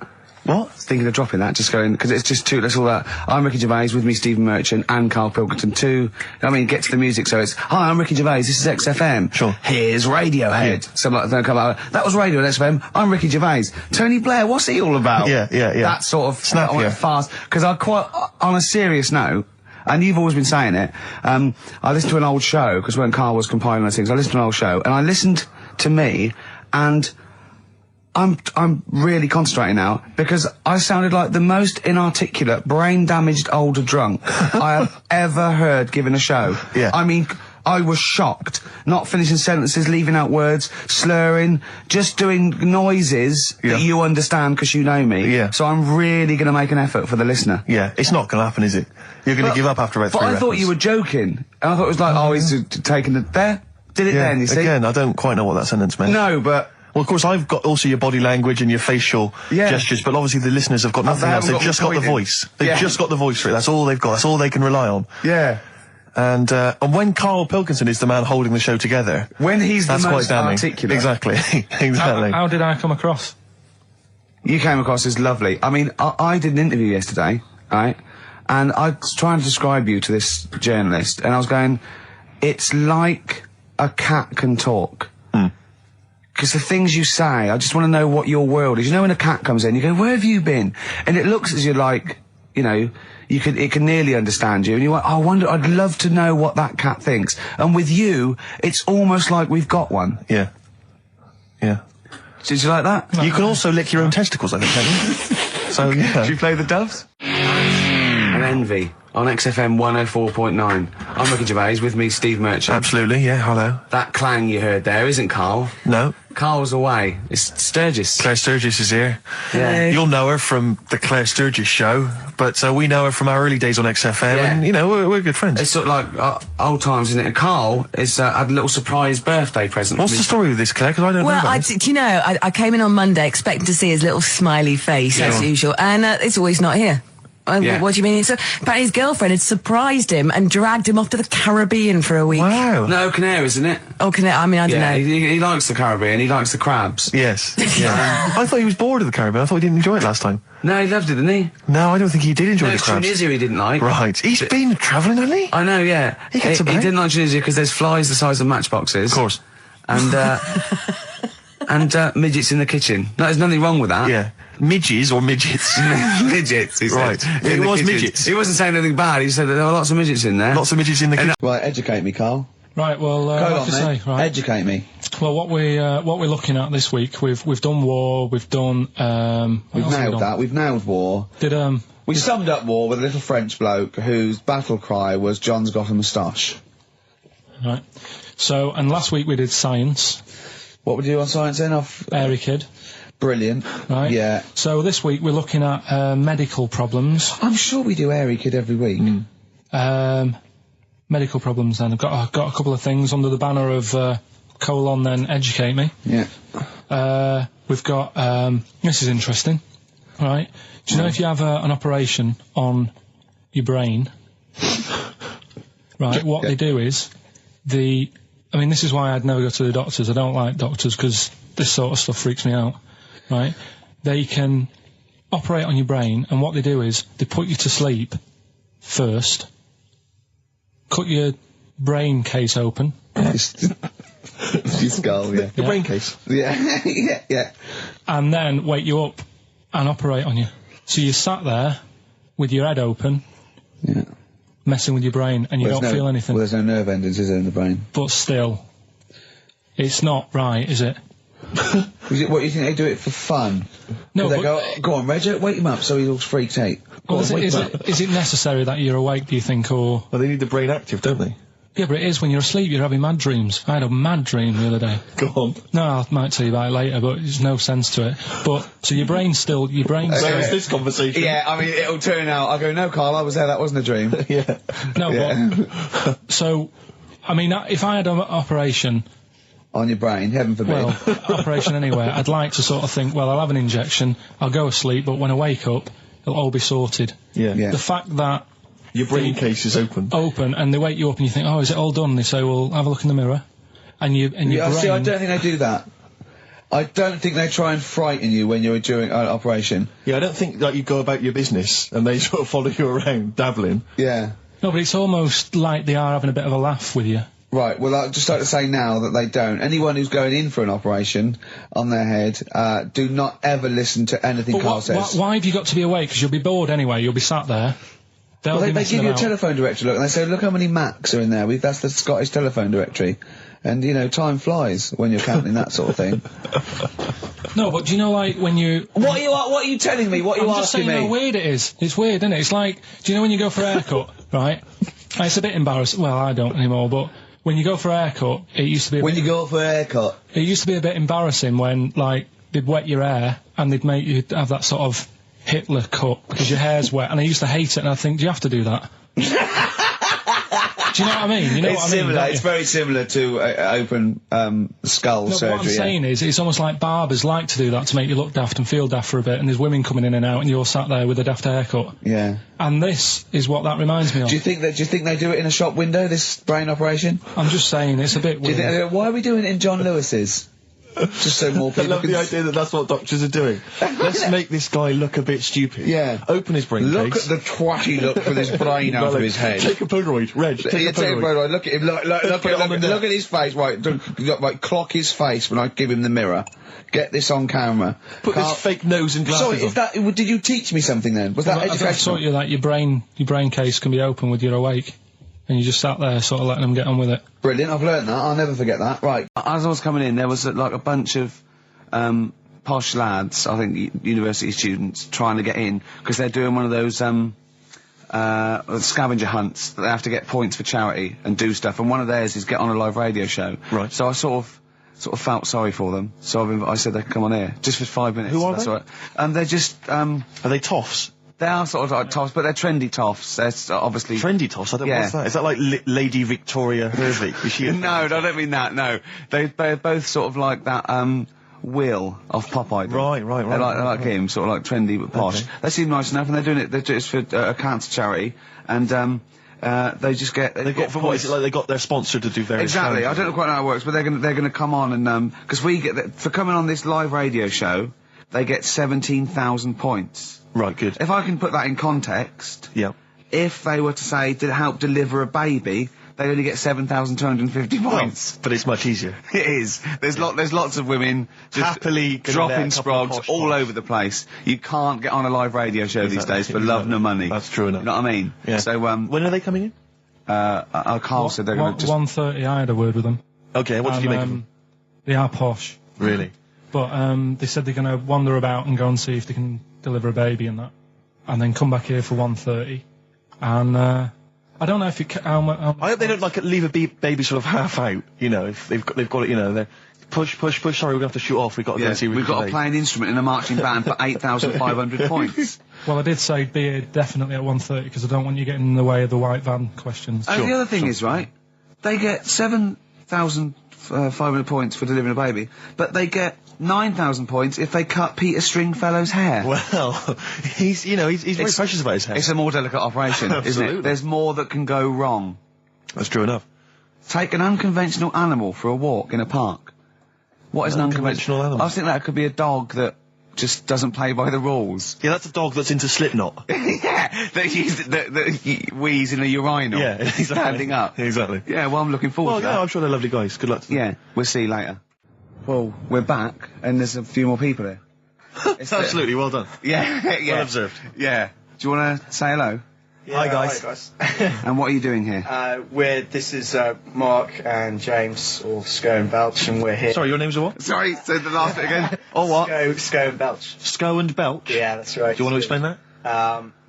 What? Thinking of dropping that, just going, because it's just that's all that. I'm Ricky Gervais, with me Stephen Merchant and Karl Pilkington too. I mean, get to the music, so it's, hi, I'm Ricky Gervais, this is XFM. Sure. Here's Radiohead. Yeah. Some like, they'll come out, that was Radio at XFM, I'm Ricky Gervais. Tony Blair, what's he all about? Yeah. That sort of, Snap, fast, because I quite, on a serious note, and you've always been saying it, I listened to an old show, because when Karl was compiling those things, I listened to an old show, and I listened to me, and I'm really concentrating now, because I sounded like the most inarticulate, brain-damaged older drunk I have ever heard given a show. Yeah. I mean, I was shocked. Not finishing sentences, leaving out words, slurring, just doing noises that you understand because you know me. Yeah. So I'm really going to make an effort for the listener. Yeah, it's not going to happen, is it? You're going to give up after about 3 But I records. thought you were joking. And I thought it was like, oh, he's taking it there. Did it then, you see? Again, I don't quite know what that sentence meant. No, but... Well, of course, I've got also your body language and your facial gestures, but obviously the listeners have got nothing else. They've just got the voice. They've just got the voice for it. That's all they've got. That's all they can rely on. Yeah. And when Karl Pilkington is the man holding the show together, when he's the that's most quite damning. articulate. Exactly. Exactly. How did I come across? You came across as lovely. I mean, I did an interview yesterday, right? And I was trying to describe you to this journalist, and I was going, it's like a cat can talk. Because the things you say, I just want to know what your world is. You know when a cat comes in, you go, where have you been? And it looks as you're like, you know, it can nearly understand you. And you're like, I wonder, I'd love to know what that cat thinks. And with you, it's almost like we've got one. Yeah. Yeah. Did you like that? You can also lick your own testicles, I think, can't you? So, yeah. Should we play the Doves? And Envy on XFM 104.9. I'm Ricky Gervais, with me Steve Merchant. Absolutely, yeah, hello. That clang you heard there isn't Karl. No. Karl's away. It's Sturgis. Claire Sturgis is here. Yeah. You'll know her from the Claire Sturgis show, but we know her from our early days on XFM, and, you know, we're good friends. It's sort of like old times, isn't it? And Karl has had a little surprise birthday present. What's the story with this, Claire? Because I don't know about do you know, I came in on Monday expecting to see his little smiley face, as usual, and it's always not here. What do you mean? So, apparently his girlfriend had surprised him and dragged him off to the Caribbean for a week. Wow. No, Canaries, isn't it? Oh, I mean, I don't know. He likes the Caribbean, he likes the crabs. Yes. Yeah. I thought he was bored of the Caribbean. I thought he didn't enjoy it last time. No, he loved it, didn't he? No, I don't think he did enjoy the crabs. Tunisia he didn't like. Right. He's been travelling, hasn't he? I know, yeah. He didn't like Tunisia because there's flies the size of matchboxes. Of course. And, and midgets in the kitchen. No, there's nothing wrong with that. Yeah. Midges or midgets? Midgets, he said. Right. It was midgets. He wasn't saying anything bad, he said that there were lots of midgets in there. Lots of midgets in the kitchen. Right, educate me, Karl. Right, well, like I say, right. Educate me. Well, what we're looking at this week, we've done war, we've done We've nailed that. We've nailed war. We summed up war with a little French bloke whose battle cry was "John's got a moustache." Right. So, and last week we did science. What would you do on science then? Airy Kid. Brilliant. Right. Yeah. So this week we're looking at medical problems. I'm sure we do Airy Kid every week. Medical problems then. I've got a couple of things under the banner of then educate me. Yeah. We've got this is interesting. Right. Do you know if you have an operation on your brain, right, what they do is I mean, this is why I'd never go to the doctors. I don't like doctors because this sort of stuff freaks me out, right? They can operate on your brain, and what they do is they put you to sleep first, cut your brain case open. Your skull, yeah. The brain case. Yeah, yeah. And then wake you up and operate on you. So you sat there with your head open, messing with your brain, and you don't feel anything. Well, there's no nerve endings, is there, in the brain? But still, it's not right, is it? What, you think they do it for fun? No, they go on, Reg, wake him up so he looks freaked out. Is it necessary that you're awake, do you think, or...? Well, they need the brain active, don't they? Yeah, but it is when you're asleep, you're having mad dreams. I had a mad dream the other day. Go on. No, I might tell you about it later, but there's no sense to it. But, so your brain's still... Where is this conversation? Yeah, I mean, it'll turn out, I go, no, Karl, I was there, that wasn't a dream. Yeah. No, but... So, I mean, if I had an operation... On your brain, heaven forbid. Well, operation anywhere, I'd like to sort of think, well, I'll have an injection, I'll go asleep, but when I wake up, it'll all be sorted. Yeah. The fact that... Your brain case is open. Open, and they wake you up and you think, oh, is it all done? And they say, well, have a look in the mirror. And your brain... See, I don't think they do that. I don't think they try and frighten you when you're doing an operation. Yeah, I don't think that you go about your business and they sort of follow you around, dabbling. Yeah. No, but it's almost like they are having a bit of a laugh with you. Right, well, I'd just like to say now that they don't. Anyone who's going in for an operation on their head, do not ever listen to anything Karl says. Why have you got to be awake? Because you'll be bored anyway, you'll be sat there. Well, they give you a telephone directory, look, and they say, look how many Macs are in there. That's the Scottish telephone directory. And, you know, time flies when you're counting that sort of thing. No, but do you know, like, when you... What are you telling me? What are you asking me? I'm just saying how weird it is. It's weird, isn't it? It's like, do you know when you go for a haircut, right? It's a bit embarrassing. Well, I don't anymore, but when you go for a haircut, it used to be... When you go for a haircut? It used to be a bit embarrassing when, like, they'd wet your hair and they'd make you have that sort of Hitler cut because your hair's wet, and I used to hate it, and I think, do you have to do that? Do you know what I mean? You know what I mean? Similar. It's very similar to open skull surgery. What I'm saying is, it's almost like barbers like to do that to make you look daft and feel daft for a bit, and there's women coming in and out, and you're sat there with a daft haircut. Yeah. And this is what that reminds me of. Do you think they do it in a shop window, this brain operation? I'm just saying, it's a bit weird. Why are we doing it in John Lewis's? Just so more people I love the idea that that's what doctors are doing. Let's make this guy look a bit stupid. Yeah. Open his brain Look case. at the twatty look with his brain out of his head. Take a Polaroid, Reg. Take a Polaroid. Look at him. Look at his face. Right, clock his face when I give him the mirror. Get this on camera. Put this fake nose and glasses Sorry, did you teach me something then? Was that educational? I taught you that your brain case can be open with your awake. And you just sat there sort of letting them get on with it. Brilliant, I've learnt that, I'll never forget that. Right. As I was coming in, there was like a bunch of posh lads, I think university students, trying to get in, because they're doing one of those scavenger hunts that they have to get points for charity and do stuff, and one of theirs is get on a live radio show. Right. So I sort of felt sorry for them, so I said they could come on here, just for 5 minutes. Who are they? All right. They're just... Are they toffs? They are sort of like toffs, but they're trendy toffs. They're obviously... Trendy toffs? I don't know what's that. Is that like Lady Victoria Gervais? Is she No, I don't mean that, no. They're both sort of like that, Will of Pop Idol. Right. They're like him, sort of like trendy but posh. Okay. They seem nice enough, and they're doing it for a cancer charity, and they just get... They've got, what is it, like they got their sponsor to do various... Exactly, I don't know quite how it works, but they're gonna come on and, because we get, for coming on this live radio show, they get 17,000 points. Right, good. If I can put that in context... Yeah. If they were to say, to help deliver a baby, they only get 7,250 points. But it's much easier. It is. There's lots of women just happily dropping sprogs all over the place. You can't get on a live radio show these days for love nor money. That's true enough. You know what I mean? Yeah. So, when are they coming in? Karl said they're going to just... 1:30, I had a word with them. Okay, what did you make of them? They are posh. Really? But, they said they're going to wander about and go and see if they can deliver a baby and that. And then come back here for 1:30. And, I don't know if it... I hope they don't, like, leave a baby sort of half out, you know, if they've got it, you know, they're... Push, sorry, we're going to have to shoot off, we've got to go and see... We've got to play an instrument in a marching band for 8,500 points. Well, I did say be here definitely at 1:30, because I don't want you getting in the way of the white van questions. And the other thing is, right, they get 7,500 points for delivering a baby, but they get 9,000 points if they cut Peter Stringfellow's hair. Well, he's very precious about his hair. It's a more delicate operation, isn't it? There's more that can go wrong. That's true enough. Take an unconventional animal for a walk in a park. What is an unconventional animal? I think that could be a dog that just doesn't play by the rules. Yeah, that's a dog that's into Slipknot. Yeah, that wheeze in a urinal. Yeah, exactly. Standing up. Exactly. Yeah, well, I'm looking forward to that. Yeah, I'm sure they're lovely guys. Good luck to them. Yeah, we'll see you later. Well, we're back, and there's a few more people here. Absolutely, well done. Yeah. Well observed. Yeah. Do you want to say hello? Yeah, Hi, guys. And what are you doing here? This is Mark and James, or Sco and Belch, and we're here. Sorry, your names are what? Sorry, say the last bit again. Or what? Sco and Belch. Sco and Belch? Yeah, that's right. Do you want to explain that?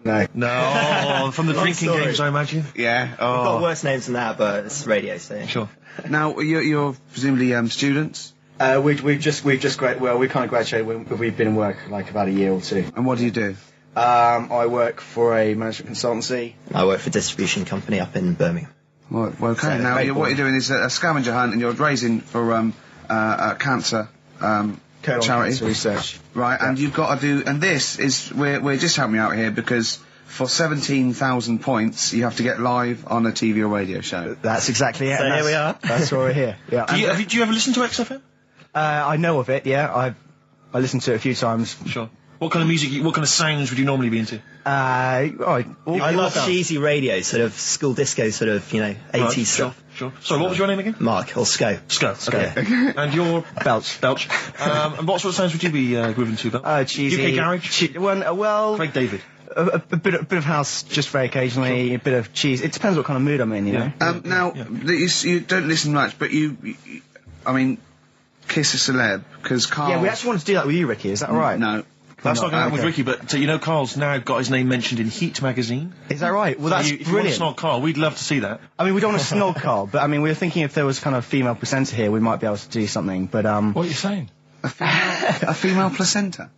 No. No, from the drinking games, I imagine. Yeah. We've got worse names than that, but it's radio, so... Sure. Now, you're presumably students? We've just well, we kind of graduated. We've been in work like about a year or two. And what do you do? I work for a management consultancy. I work for a distribution company up in Birmingham. Well, okay. So now, what you're doing is a scavenger hunt, and you're raising for cancer charity research. Right, yeah. And you've got to do. And this is we're just helping you out here because for 17,000 points, you have to get live on a TV or radio show. That's exactly it. So here we are. That's why we're here. Yeah. Do you ever listen to XFM? I know of it, yeah. I listened to it a few times. Sure. What kind of music, what kind of sounds would you normally be into? I love cheesy radio, sort of school disco, sort of, 80s stuff. Sure. Sorry, what was your name again? Mark, or Sco. Okay. And you're... Belch. And what sort of sounds would you be grooving to, Belch? Cheesy. UK garage? Well... Craig David. A bit of house, just very occasionally. A bit of cheese. It depends what kind of mood I'm in, you know. You don't listen much, but I mean, kiss a celeb because Karl. Yeah, we actually want to do that with you, Ricky. Is that all right? No. That's not going to happen with Ricky, but Karl's now got his name mentioned in Heat magazine. Is that right? Well, that's if you brilliant. want to snog Karl, we'd love to see that. I mean, we don't want to snog Karl, but I mean, we were thinking if there was kind of a female presenter here, we might be able to do something. But what are you saying? A female placenta.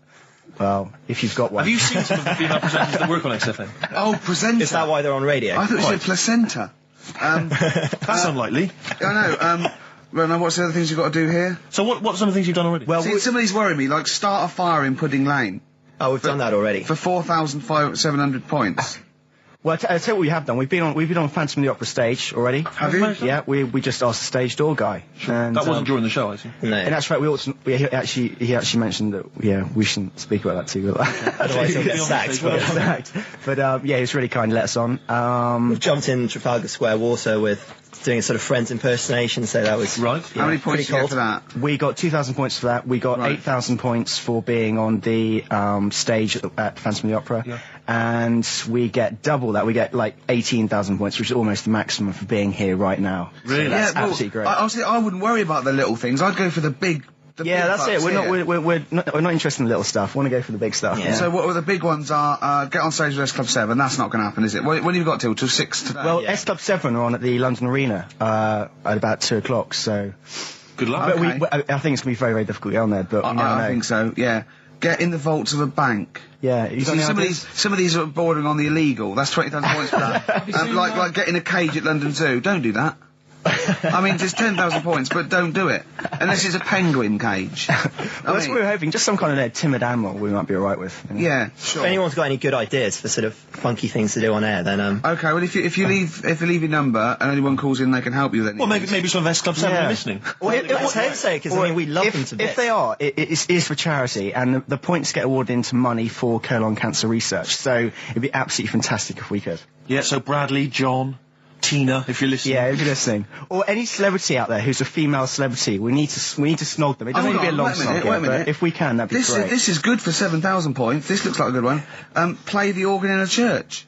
Well, if you've got one. Have you seen some of the female presenters that work on XFM? Oh, presenter. Is that why they're on radio? I thought you said placenta. That's unlikely. I know. Well, now what's the other things you've got to do here? So what are some of the things you've done already? Well, see, some of these worry me, like start a fire in Pudding Lane. Oh, we've done that already. For 4,700 points. Well, I'll tell you what we have done. We've been on Phantom of the Opera stage already. Have you? Yeah, we just asked the stage door guy. And, that wasn't during the show, I see. No. And that's right. He actually mentioned that. We shouldn't speak about that too. Otherwise he'll get sacked. But he was really kind to let us on. We've jumped in Trafalgar Square water with doing a sort of Friends impersonation, so that was right. How many points did you get for that? We got 2,000 points for that. We got 8,000 points for being on the stage at Phantom of the Opera, and we get double that. We get like 18,000 points, which is almost the maximum for being here right now. Really? So that's absolutely great. I wouldn't worry about the little things. I'd go for the big. That's it. We're not interested in the little stuff. We want to go for the big stuff. Yeah. So what the big ones are? Get on stage with S Club 7. That's not going to happen, is it? When have you got till 6 today? Well, S Club 7 are on at the London Arena at about 2 o'clock. So good luck. But I think it's going to be very, very difficult to get on there. But I think so. Yeah. Get in the vaults of a bank. Yeah, some of these are bordering on the illegal. That's 20,000 points for that. Like getting a cage at London Zoo. Don't do that. I mean, just 10,000 points, but don't do it. Unless it's a penguin cage. That's what we were hoping. Just some kind of timid animal we might be alright with. You know? Yeah, sure. If anyone's got any good ideas for sort of funky things to do on air, then Okay, well, if you leave your number and anyone calls in, they can help you with anything. Well, maybe some of S Club 7 are listening. Well, let's hope so, because we love them to bits. If they are, it is for charity, and the points get awarded into money for colon cancer research. So it'd be absolutely fantastic if we could. Yeah. So Bradley, John, Tina, if you're listening. Yeah, if you're listening. Or any celebrity out there who's a female celebrity, we need to snog them. It doesn't need to be a long snog, but if we can, that'd be great. This is good for 7,000 points. This looks like a good one. Play the organ in a church.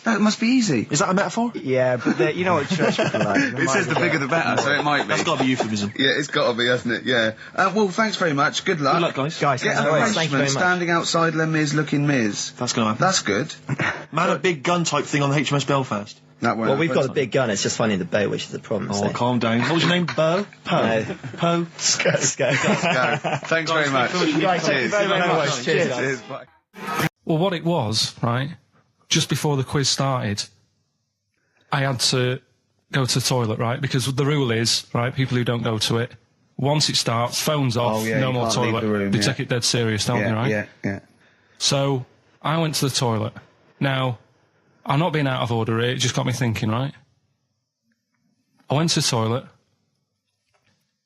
That must be easy. Is that a metaphor? Yeah, but you know what church people are like. It says the bigger the better, so it might be. That's got to be euphemism. Yeah, it's got to be, hasn't it? Yeah. Well, thanks very much. Good luck. Good luck, guys. Get a Frenchman standing outside Les Mis looking Mis. That's going to happen. That's good. Man, a big gun type thing on the HMS Belfast. Well, we've got a big gun, it's just finding the boat, which is the problem. Oh, calm down. What was your name? Bo? No. Po? Sco. Thanks very much. Guys, thank you very much. Cheers. Bye. Well, what it was, right, just before the quiz started, I had to go to the toilet, right, because the rule is, right, people who don't go to it, once it starts, phones off, no more toilet. They take it dead serious, don't they, right? Yeah. So, I went to the toilet. Now, I'm not being out of order here, it just got me thinking, right? I went to the toilet,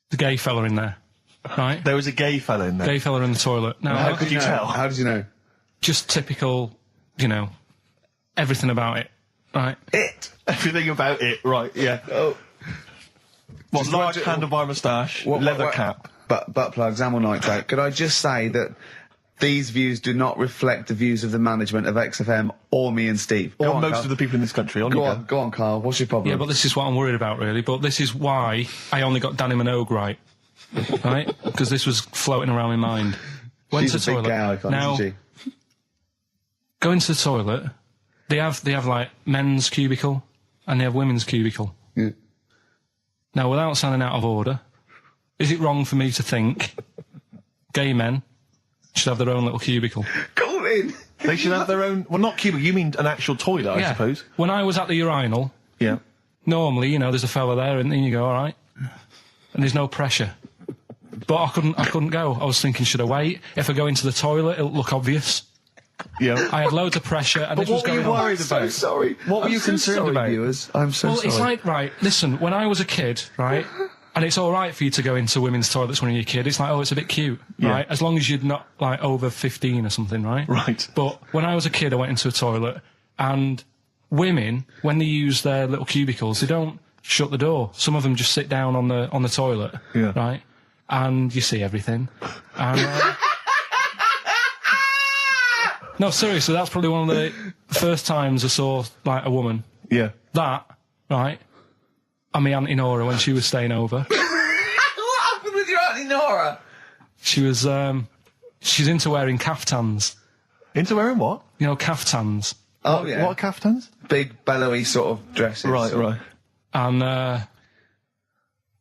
the gay fella in there, right? There was a gay fella in there. Gay fella in the toilet. Now, how could you tell? How did you know? Just typical, everything about it, right? Everything about it, right, yeah. Oh. What, large handlebar moustache, leather cap. Butt plugs, amyl nitrate. Could I just say that these views do not reflect the views of the management of XFM or me and Steve. Or most of the people in this country. Go on, Karl. What's your problem? Yeah, but this is what I'm worried about, really. But this is why I only got Danny Minogue right. Right? Because this was floating around my mind. Went to the toilet. Icon, now, go into the toilet. They have like men's cubicle and they have women's cubicle. Yeah. Now, without sounding out of order, is it wrong for me to think gay men should have their own little cubicle? Go in. They should have their own. Well, not cubicle. You mean an actual toilet, I suppose. When I was at the urinal, normally, there's a fella there, and then you go, all right, and there's no pressure. But I couldn't go. I was thinking, should I wait? If I go into the toilet, it'll look obvious. Yeah. I had loads of pressure, and but this was going on. What were you worried about? I'm so sorry. What were you concerned about? Viewers? I'm so sorry. Well, it's like, right, listen, when I was a kid, right, And it's all right for you to go into women's toilets when you're a kid. It's like, oh, it's a bit cute, right? As long as you're not, like, over 15 or something, right? Right. But when I was a kid, I went into a toilet, and women, when they use their little cubicles, they don't shut the door. Some of them just sit down on the toilet, right? And you see everything. And, no, seriously, that's probably one of the first times I saw, like, a woman. Yeah. That, right? And my Auntie Nora when she was staying over. What happened with your Auntie Nora? She was, she's into wearing caftans. Into wearing what? You know, caftans. Oh, yeah. What are caftans? Big, bellowy sort of dresses. Right. And,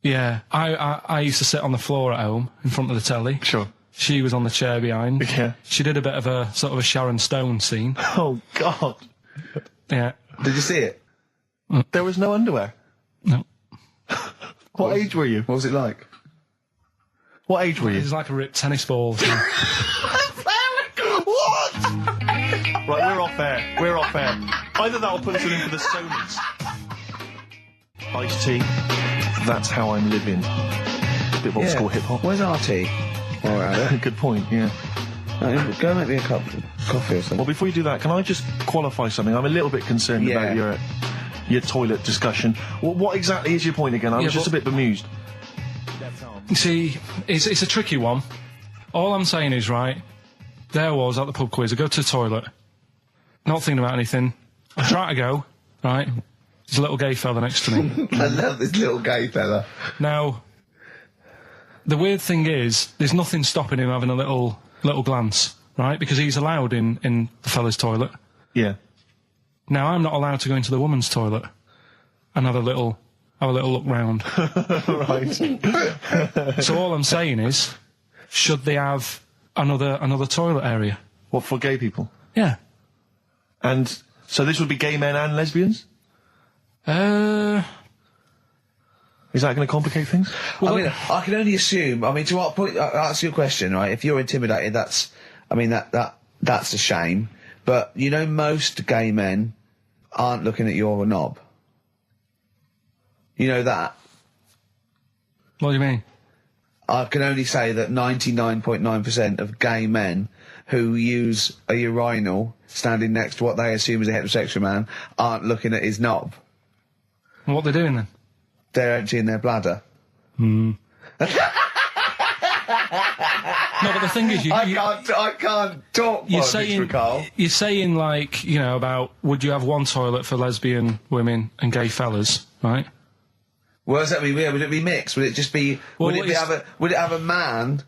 yeah, I used to sit on the floor at home in front of the telly. Sure. She was on the chair behind. Yeah. She did a bit of a sort of a Sharon Stone scene. Oh, God. Yeah. Did you see it? There was no underwear? No. What age were you? What was it like? What age were It you? was like a ripped tennis ball. What? Right, we're off air. We're off air. Either that or put us in for the Sonys. Iced tea. That's how I'm living. A bit of old school hip hop. Where's our tea? All right. Good point, yeah. Go make me a cup of coffee or something. Well, before you do that, can I just qualify something? I'm a little bit concerned about your toilet discussion. Well, what exactly is your point again? I was just a bit bemused. You see, it's a tricky one. All I'm saying is, right, there I was at the pub quiz. I go to the toilet, not thinking about anything. I try to go, right? There's a little gay fella next to me. I love this little gay fella. Now, the weird thing is, there's nothing stopping him having a little glance, right? Because he's allowed in the fella's toilet. Yeah. Now, I'm not allowed to go into the woman's toilet and have a little look round. Right. So all I'm saying is, should they have another toilet area? What, for gay people? Yeah. And so this would be gay men and lesbians? Is that going to complicate things? Well, I mean, I can only assume. I mean, to what point? I'll ask you a question, right? If you're intimidated, that's a shame. But you know, most gay men aren't looking at your knob. You know that. What do you mean? I can only say that 99.9% of gay men who use a urinal standing next to what they assume is a heterosexual man aren't looking at his knob. What they're doing then? They're emptying their bladder. No, but the thing is, I can't talk. You're saying like, you know, about would you have one toilet for lesbian women and gay fellas, right? What does that mean? Would it be mixed? Would it just be? Well, would it have a man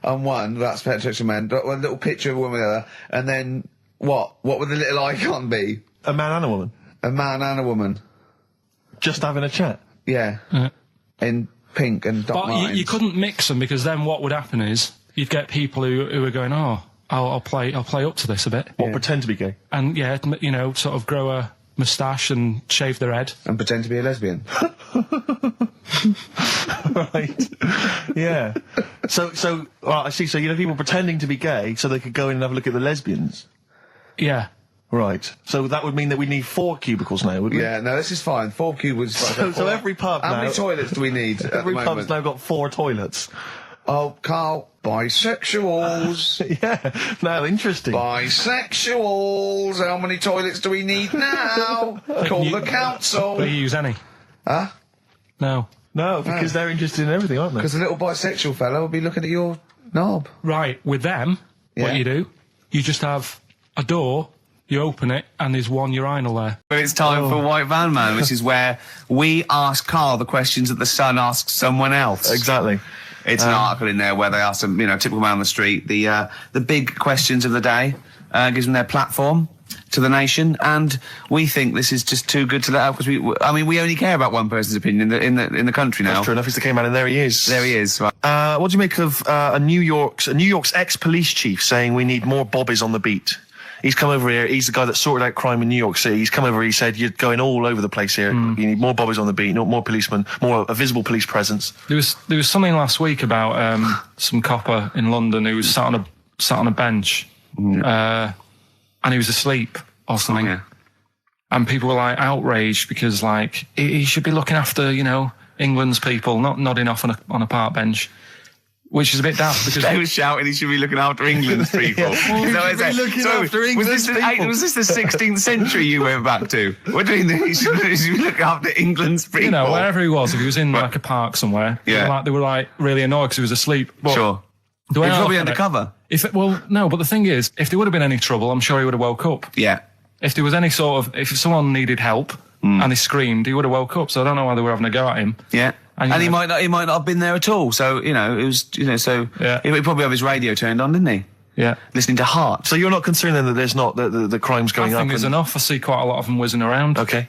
on one? That's heterosexual man. One little picture of a woman on the other, and then what? What would the little icon be? A man and a woman. A man and a woman. Just having a chat. Yeah. In pink and dot lines. But you couldn't mix them, because then what would happen is you'd get people who are going, oh, I'll play up to this a bit. What, pretend to be gay? And yeah, you know, sort of grow a moustache and shave their head. And pretend to be a lesbian. Right. Yeah. So, well, I see. So, you know, people pretending to be gay so they could go in and have a look at the lesbians. Yeah. Right. So that would mean that we need 4 cubicles now, wouldn't we? Yeah, no, this is fine. 4 cubicles. So every pub How now... many toilets do we need at Every the pub's moment? now got 4 toilets. Oh, Karl, bisexuals. Yeah. Now, interesting. Bisexuals. How many toilets do we need now? Call the council. Do you use any? Huh? No. No, because they're interested in everything, aren't they? Because the little bisexual fella will be looking at your knob. Right. With them, what you do, you just have a door, you open it, and there's one urinal there. But it's time for White Van Man, which is where we ask Karl the questions that the Sun asks someone else. Exactly. It's an article in there where they ask them, you know, typical man on the street, the big questions of the day, gives them their platform to the nation, and we think this is just too good to let out, because we only care about one person's opinion in the country now. That's true enough. He's the came out, and there he is. There he is. Right. What do you make of New York's ex-police chief saying we need more bobbies on the beat? He's come over here. He's the guy that sorted out crime in New York City. He's come over. He said, "You're going all over the place here. You need more bobbies on the beat, more policemen, a visible police presence." There was something last week about some copper in London who was sat on a bench, and he was asleep or something. And people were like outraged because like he should be looking after, you know, England's people not nodding off on a park bench. Which is a bit daft because they were shouting he should be looking after England's people. Was this the 16th century you went back to? What do you mean he should be looking after England's people? You know, wherever he was, if he was in like a park somewhere, they were like really annoyed because he was asleep. But sure. He was probably undercover. No, but the thing is, if there would have been any trouble, I'm sure he would have woke up. Yeah. If there was any if someone needed help and he screamed, he would have woke up. So I don't know why they were having a go at him. Yeah. And he might not have been there at all. So, you know, it was, you know, so he probably have his radio turned on, didn't he? Yeah. Listening to Heart. So you're not concerned then that there's not the crimes going up? I think there's enough. I see quite a lot of them whizzing around. Okay.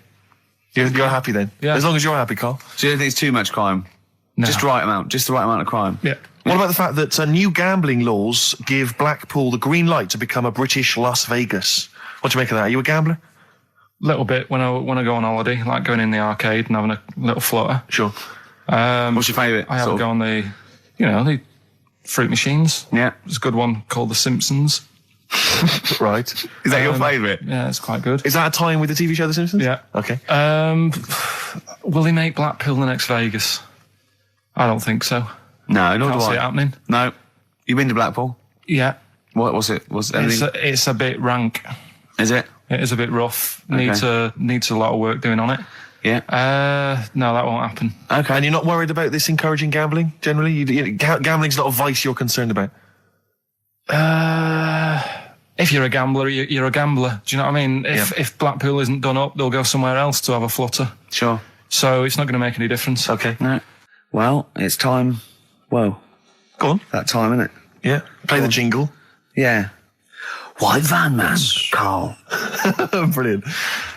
You're happy then? Yeah. As long as you're happy, Karl. So you don't think it's too much crime? No. Just the right amount of crime? Yeah. What about the fact that new gambling laws give Blackpool the green light to become a British Las Vegas? What do you make of that? Are you a gambler? Little bit when I go on holiday, like going in the arcade and having a little flutter. Sure. What's your favourite? I have a go on the fruit machines. Yeah. There's a good one called The Simpsons. Right. Is that your favourite? Yeah, it's quite good. Is that a tie-in with the TV show The Simpsons? Yeah. Okay. Will he make Blackpool the next Vegas? I don't think so. No, nor do I. Can't see it happening. No. You been to Blackpool? Yeah. What was it? It's a bit rank. Is it? It is a bit rough. Okay. Needs a lot of work doing on it. Yeah. No, that won't happen. Okay. And you're not worried about this encouraging gambling generally? Gambling's not a vice you're concerned about? If you're a gambler, you're a gambler. Do you know what I mean? If Blackpool isn't done up, they'll go somewhere else to have a flutter. Sure. So it's not going to make any difference. Okay. No. Well, it's time. Whoa. Go on. That time, isn't it? Yeah. Play the jingle. Yeah. White van man, Karl. Brilliant.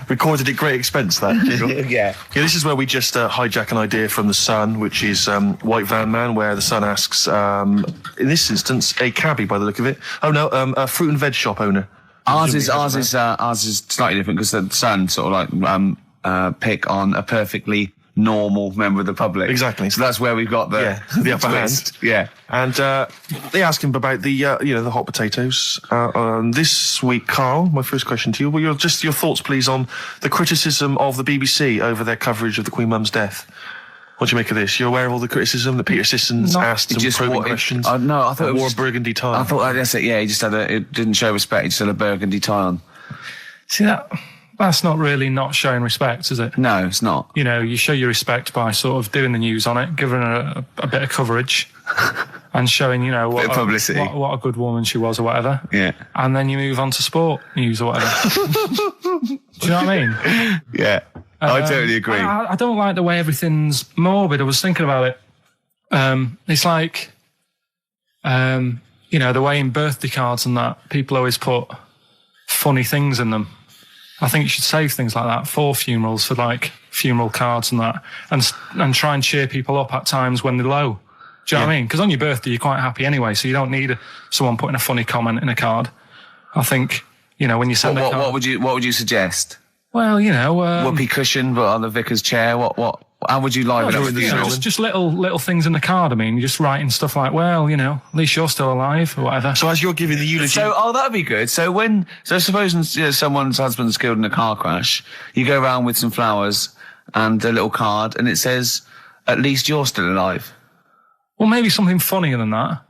Recorded at great expense, that jingle. Yeah. This is where we just hijack an idea from The Sun, which is White Van Man, where The Sun asks, in this instance, a cabbie by the look of it. Oh no, a fruit and veg shop owner. Ours is slightly different because The Sun sort of like pick on a perfectly normal member of the public. Exactly. So that's where we've got the upper hand. Yeah. And they ask him about the the hot potatoes. This week, Karl, my first question to you, well, your thoughts, please, on the criticism of the BBC over their coverage of the Queen Mum's death. What do you make of this? You're aware of all the criticism that Peter Sissons asked some probing questions? No, I thought it wore was a burgundy tie. I thought that's it. Yeah, he just it didn't show respect. He just had a burgundy tie on. See that? That's not really not showing respect, is it? No, it's not. You know, you show your respect by sort of doing the news on it, giving her a bit of coverage and showing, what publicity. What a good woman she was or whatever. Yeah. And then you move on to sport news or whatever. Do you know what I mean? Yeah. I totally agree. I don't like the way everything's morbid. I was thinking about it. It's like, the way in birthday cards and that, people always put funny things in them. I think you should save things like that for funerals, for like funeral cards and that, and try and cheer people up at times when they're low. Do you know what I mean? Because on your birthday, you're quite happy anyway, so you don't need someone putting a funny comment in a card. I think, when you send a card... What would you suggest? Well, whoopee cushion, but on the vicar's chair. How would you liven up the funeral? Just little things in the card. I mean, you're just writing stuff like, well, at least you're still alive or whatever. So as you're giving the eulogy... that'd be good. So suppose someone's husband's killed in a car crash, you go around with some flowers and a little card and it says, at least you're still alive. Well, maybe something funnier than that.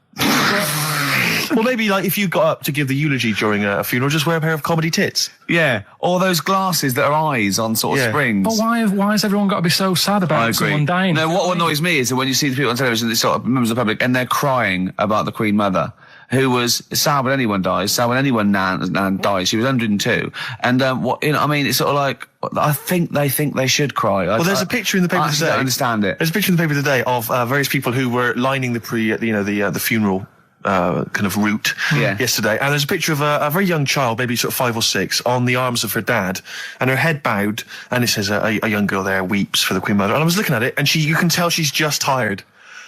Well, maybe like if you got up to give the eulogy during a funeral, just wear a pair of comedy tits. Yeah, or those glasses that are eyes on sort of springs. But why has everyone got to be so sad about someone dying? No, what annoys me is that when you see the people on television, they sort of members of the public, and they're crying about the Queen Mother, who was sad when anyone dies, sad when anyone nan dies. She was 102, and it's sort of like I think they should cry. Well, there's a picture in the paper today. I don't understand it. There's a picture in the paper today of various people who were lining the funeral. Kind of route yesterday, and there's a picture of a very young child, maybe sort of 5 or 6, on the arms of her dad, and her head bowed, and it says a young girl there weeps for the Queen Mother. And I was looking at it, and you can tell she's just tired.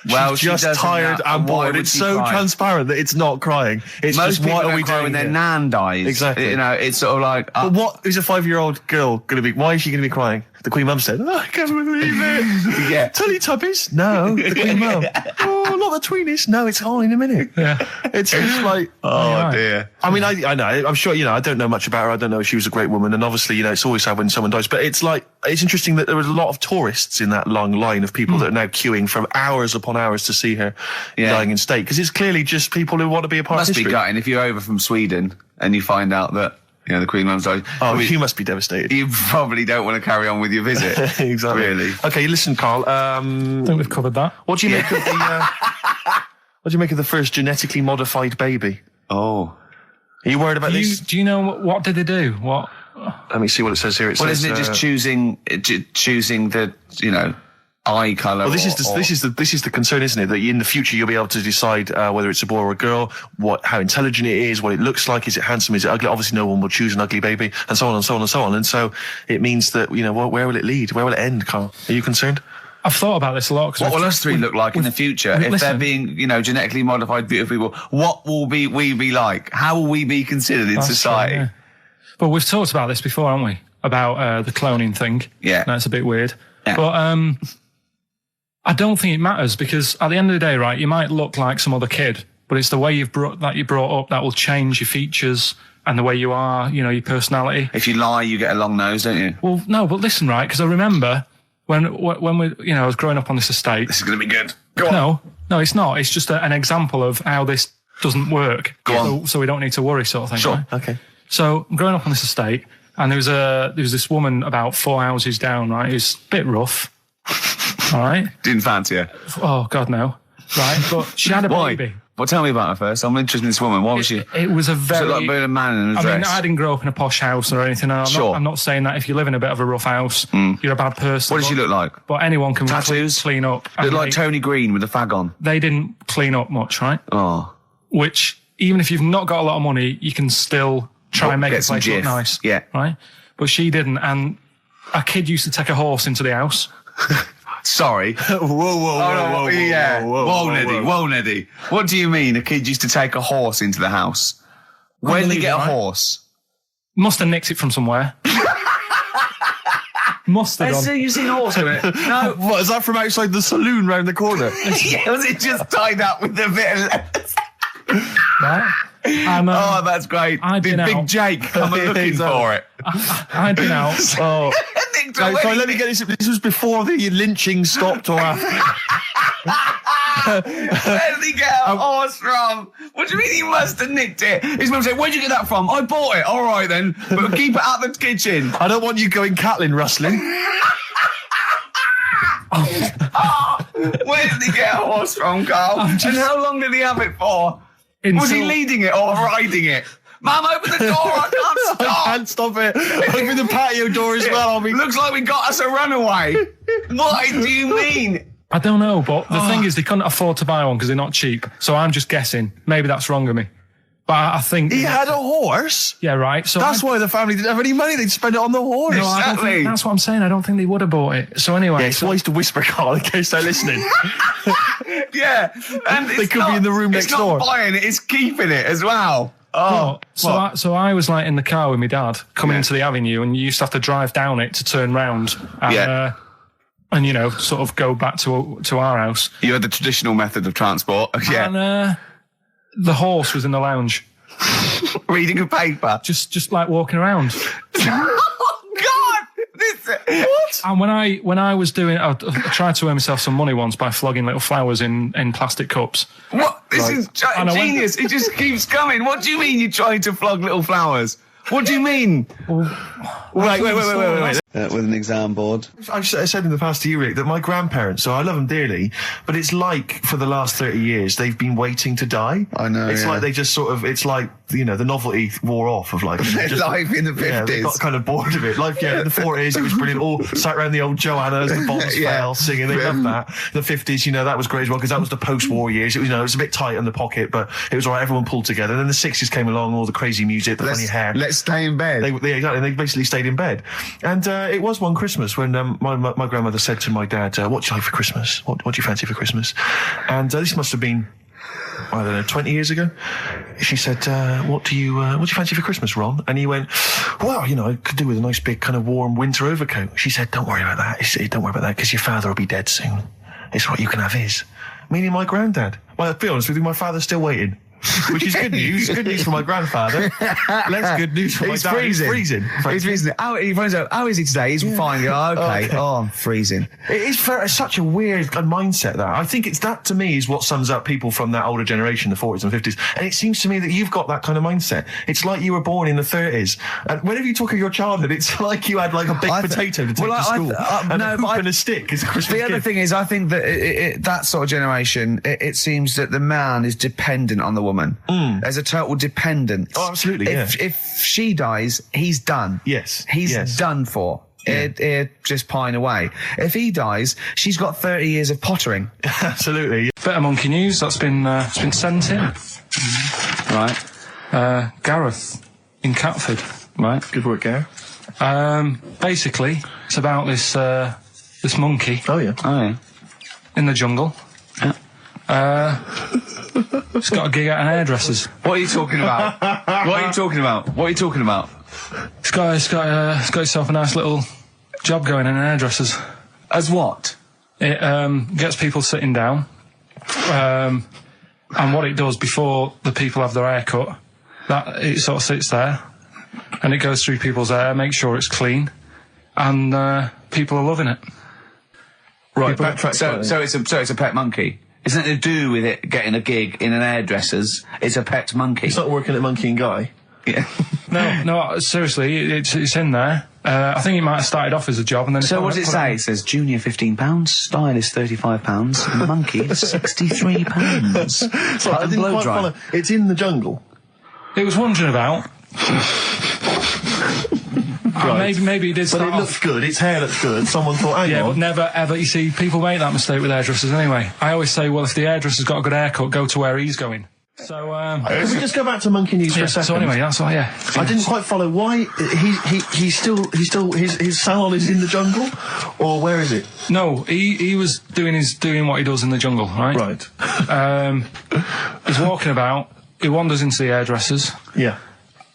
She's just tired and bored. It's so transparent that it's not crying. It's most just, people what are don't we cry doing when their here? nan dies. Exactly. It's sort of like... But what is a 5-year-old girl going to be? Why is she going to be crying? The Queen Mum said, I can't believe it. Yeah. Teletubbies? No, the Queen Mum. Oh, not the tweenies. No, it's on in a minute. Yeah. It's like... Oh, dear. I mean, I know. I'm sure, I don't know much about her. I don't know if she was a great woman. And obviously, it's always sad when someone dies. But it's like, it's interesting that there was a lot of tourists in that long line of people that are now queuing for hours upon hours to see her dying in state, because it's clearly just people who want to be a part of history. Must be gutting if you're over from Sweden and you find out that, you know, the Queen Mum's died. Oh, you must be devastated. You probably don't want to carry on with your visit. Exactly. Really. Okay, listen, Karl. I think we've covered that. What do you make of the? What do you make of the first genetically modified baby? Oh, are you worried about this? Do you know what did they do? What? Let me see what it says here. Well, isn't it just choosing the, you know, eye colour? Well, this is the concern, isn't it? That in the future you'll be able to decide whether it's a boy or a girl, how intelligent it is, what it looks like, is it handsome, is it ugly? Obviously, no one will choose an ugly baby, and so on and so on and so on. And so it means that, you know, where will it lead? Where will it end, Karl? Are you concerned? I've thought about this a lot. What will us three look like in the future if they're being, you know, genetically modified beautiful people? What will we be like? How will we be considered in society? True, yeah. But we've talked about this before, haven't we? About the cloning thing. Yeah. That's a bit weird. Yeah. But I don't think it matters, because at the end of the day, right, you might look like some other kid, but it's the way you're brought up that will change your features and the way you are, you know, your personality. If you lie, you get a long nose, don't you? Well, no, but listen, right, because I remember when we, you know, I was growing up on this estate. This is going to be good. Go on. No, it's not. It's just an example of how this doesn't work. Go on. So we don't need to worry, sort of thing. Sure. Right? Okay. So I'm growing up on this estate, and there was this woman about 4 houses down, right? Who's a bit rough. All right. Didn't fancy her. Oh God, no. Right, but she had a baby. Well, tell me about her first. I'm interested in this woman. Why was she? It was a very. So like being a man in a dress. I mean, I didn't grow up in a posh house or anything. I'm not saying that if you live in a bit of a rough house, you're a bad person. What did she look like? But anyone can Tattoos? clean up. Looked like Tony Green with a fag on. They didn't clean up much, right? Oh. Which, even if you've not got a lot of money, you can still try and make the place look nice. Yeah. Right? But she didn't, and a kid used to take a horse into the house. Sorry. Whoa, Neddy. What do you mean a kid used to take a horse into the house? Where did he get a horse? Must have nicked it from somewhere. Must have done. You seen a horse in it? No. What, is that from outside the saloon round the corner? Yeah, was it just tied up with a bit of lettuce? Right? And, oh, that's great. Did Big Jake come looking for it? I'd been out. Oh. So let me get this. This was before the lynching stopped or after. Where did he get a horse from? What do you mean he must have nicked it? His mum said, where'd you get that from? I bought it. All right then. But keep it out of the kitchen. I don't want you going Catlin rustling. Where did he get a horse from, Karl? And how long did he have it for? Was he leading it or riding it? Mum, open the door, I can't stop. I can't stop it. Open the patio door as well. Looks like we got us a runaway. What do you mean? I don't know, but the thing is they couldn't afford to buy one because they're not cheap. So I'm just guessing. Maybe that's wrong of me. But I think... He had a horse? Yeah, right. So that's why the family didn't have any money. They'd spend it on the horse. No, I don't think, that's what I'm saying. I don't think they would have bought it. So anyway... Yeah, it's wise to whisper, Karl, in case they're listening. Yeah. And they could be in the room next door. It's not buying it, it's keeping it as well. Oh, so I was like in the car with my dad coming into the avenue, and you used to have to drive down it to turn round and you know, sort of go back to our house. You had the traditional method of transport. Yeah. And the horse was in the lounge. Reading a paper. Just like walking around. Oh God! What? And when I was doing, I tried to earn myself some money once by flogging little flowers in plastic cups. What? This is genius. It just keeps coming. What do you mean you're trying to flog little flowers? What do you mean? Wait. With an exam board. I've said in the past to you, Rick, that my grandparents, so I love them dearly, but it's like for the last 30 years, they've been waiting to die. I know. It's like they just sort of, it's like, you know, the novelty wore off of life. Life in the 50s. Yeah, they got kind of bored of it. Life, in the 40s, it was brilliant. All sat around the old Joannas, the bombs fell, singing. They loved that. The 50s, you know, that was great as well, because that was the post-war years. It was, you know, it was a bit tight on the pocket, but it was all right. Everyone pulled together. And then the 60s came along, all the crazy music, the funny hair. Let's stay in bed. Exactly. They basically stayed in bed. And it was one Christmas when my grandmother said to my dad, what do you like for Christmas? What do you fancy for Christmas? And this must have been, I don't know, 20 years ago. She said, what do you fancy for Christmas, Ron? And he went, well, you know, I could do with a nice big kind of warm winter overcoat. She said, don't worry about that. Don't worry about that, because your father will be dead soon. It's what you can have his. Meaning my granddad. Well, to be honest with you, my father's still waiting. Which is good news. Good news for my grandfather. Less good news for my dad. He's freezing. He's freezing. He finds out, how is he today? He's fine. Oh, okay. Oh, I'm freezing. It is such a weird mindset, that. I think it's that, to me, is what sums up people from that older generation, the 40s and 50s. And it seems to me that you've got that kind of mindset. It's like you were born in the 30s. And whenever you talk of your childhood, it's like you had like a baked potato to take to school. And a hoop and a stick as a Christmas gift. The other thing is, I think that that sort of generation, it seems that the man is dependent on the woman. As a total dependence. Oh, absolutely. If she dies, he's done. Yes. He's done for. He'd just pine away. If he dies, she's got 30 years of pottering. Absolutely. Bit of monkey news that's been sent in. Right. Gareth in Catford. Right. Good work, Gareth. Basically, it's about this monkey. Oh yeah. In the jungle. Yeah. It's got a gig at an hairdresser's. What are you talking about? What are you talking about? It's got itself a nice little job going in an hairdresser's. As what? It gets people sitting down, and what it does before the people have their hair cut, that it sort of sits there, and it goes through people's hair, makes sure it's clean, and people are loving it. Right. Backtrack. So it's a pet monkey. It's nothing to do with it getting a gig in an hairdresser's. It's a pet monkey. It's not working at Monkey and Guy. Yeah. No, seriously, it's in there. I think it might have started off as a job, and then. So what does it say? It says junior £15, stylist £35, and monkey £63. So I didn't quite follow. It's in the jungle. It was wandering about. Right. Maybe it did start But it looks good, its hair looks good. Someone thought, hang on. But never, ever, you see, people make that mistake with hairdressers anyway. I always say, well, if the hairdresser's got a good haircut, go to where he's going. So, can we just go back to monkey news for a second? So anyway, that's why, yeah. I didn't quite follow why he's still his salon is in the jungle, or where is it? No, he was doing what he does in the jungle, right? Right. He's walking about, he wanders into the hairdressers. Yeah.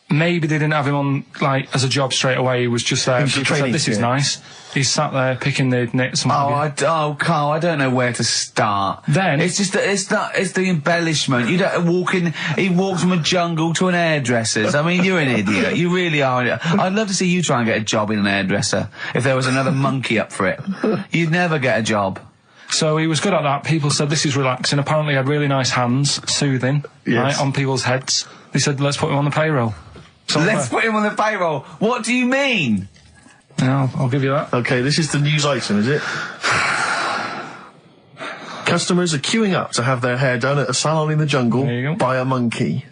Maybe they didn't have him on, like, as a job straight away. He was just there. People said, this is nice. He's sat there picking the knits. Carl, I don't know where to start. Then it's just it's the embellishment. You don't walk in. He walks from a jungle to an hairdresser's. I mean, you're an idiot. You really are. I'd love to see you try and get a job in an hairdresser if there was another monkey up for it. You'd never get a job. So he was good at that. People said this is relaxing. Apparently, he had really nice hands, soothing, right, on people's heads. They said, let's put him on the payroll. Let's put him on the payroll. What do you mean? Yeah, I'll give you that. Okay, this is the news item, is it? Customers are queuing up to have their hair done at a salon in the jungle by a monkey.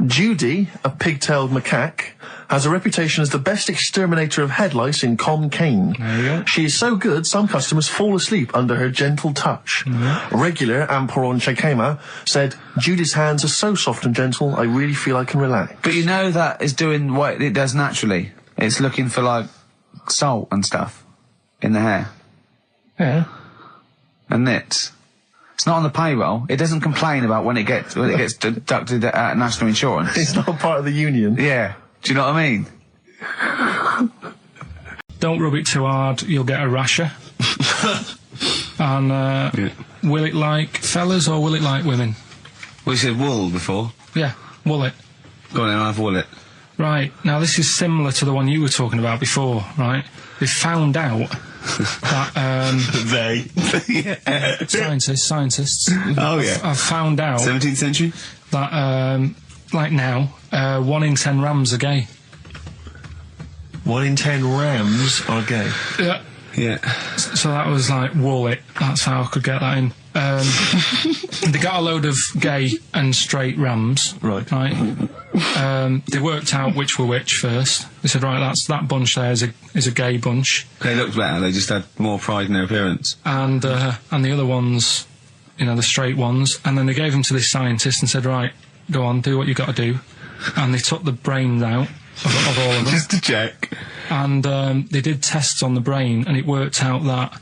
Judy, a pigtailed macaque, has a reputation as the best exterminator of head lice in Comcane. There you go. She is so good, some customers fall asleep under her gentle touch. Regular Amporon Chekema said, Judy's hands are so soft and gentle, I really feel I can relax. But you know that is doing what it does naturally. It's looking for, like, salt and stuff in the hair. Yeah. And nits. It's not on the payroll. It doesn't complain about when it gets deducted at national insurance. It's not part of the union. Yeah. Do you know what I mean? Don't rub it too hard, you'll get a rasher. And will it like fellas or will it like women? Well, you said wool before. Yeah, will it. Go on then, I'll have wool it. Right, now this is similar to the one you were talking about before, right? They found out that scientists have found out 17th century that like now 1 in 10 rams are gay. 1 in 10 rams are gay. Yeah. So that was like wool it. That's how I could get that in. They got a load of gay and straight rams. Right. They worked out which were which first. They said, right, that bunch there is a gay bunch. They looked better. They just had more pride in their appearance. And the other ones, the straight ones. And then they gave them to this scientist and said, right, go on, do what you got to do. And they took the brains out of all of them. Just to check. And they did tests on the brain, and it worked out that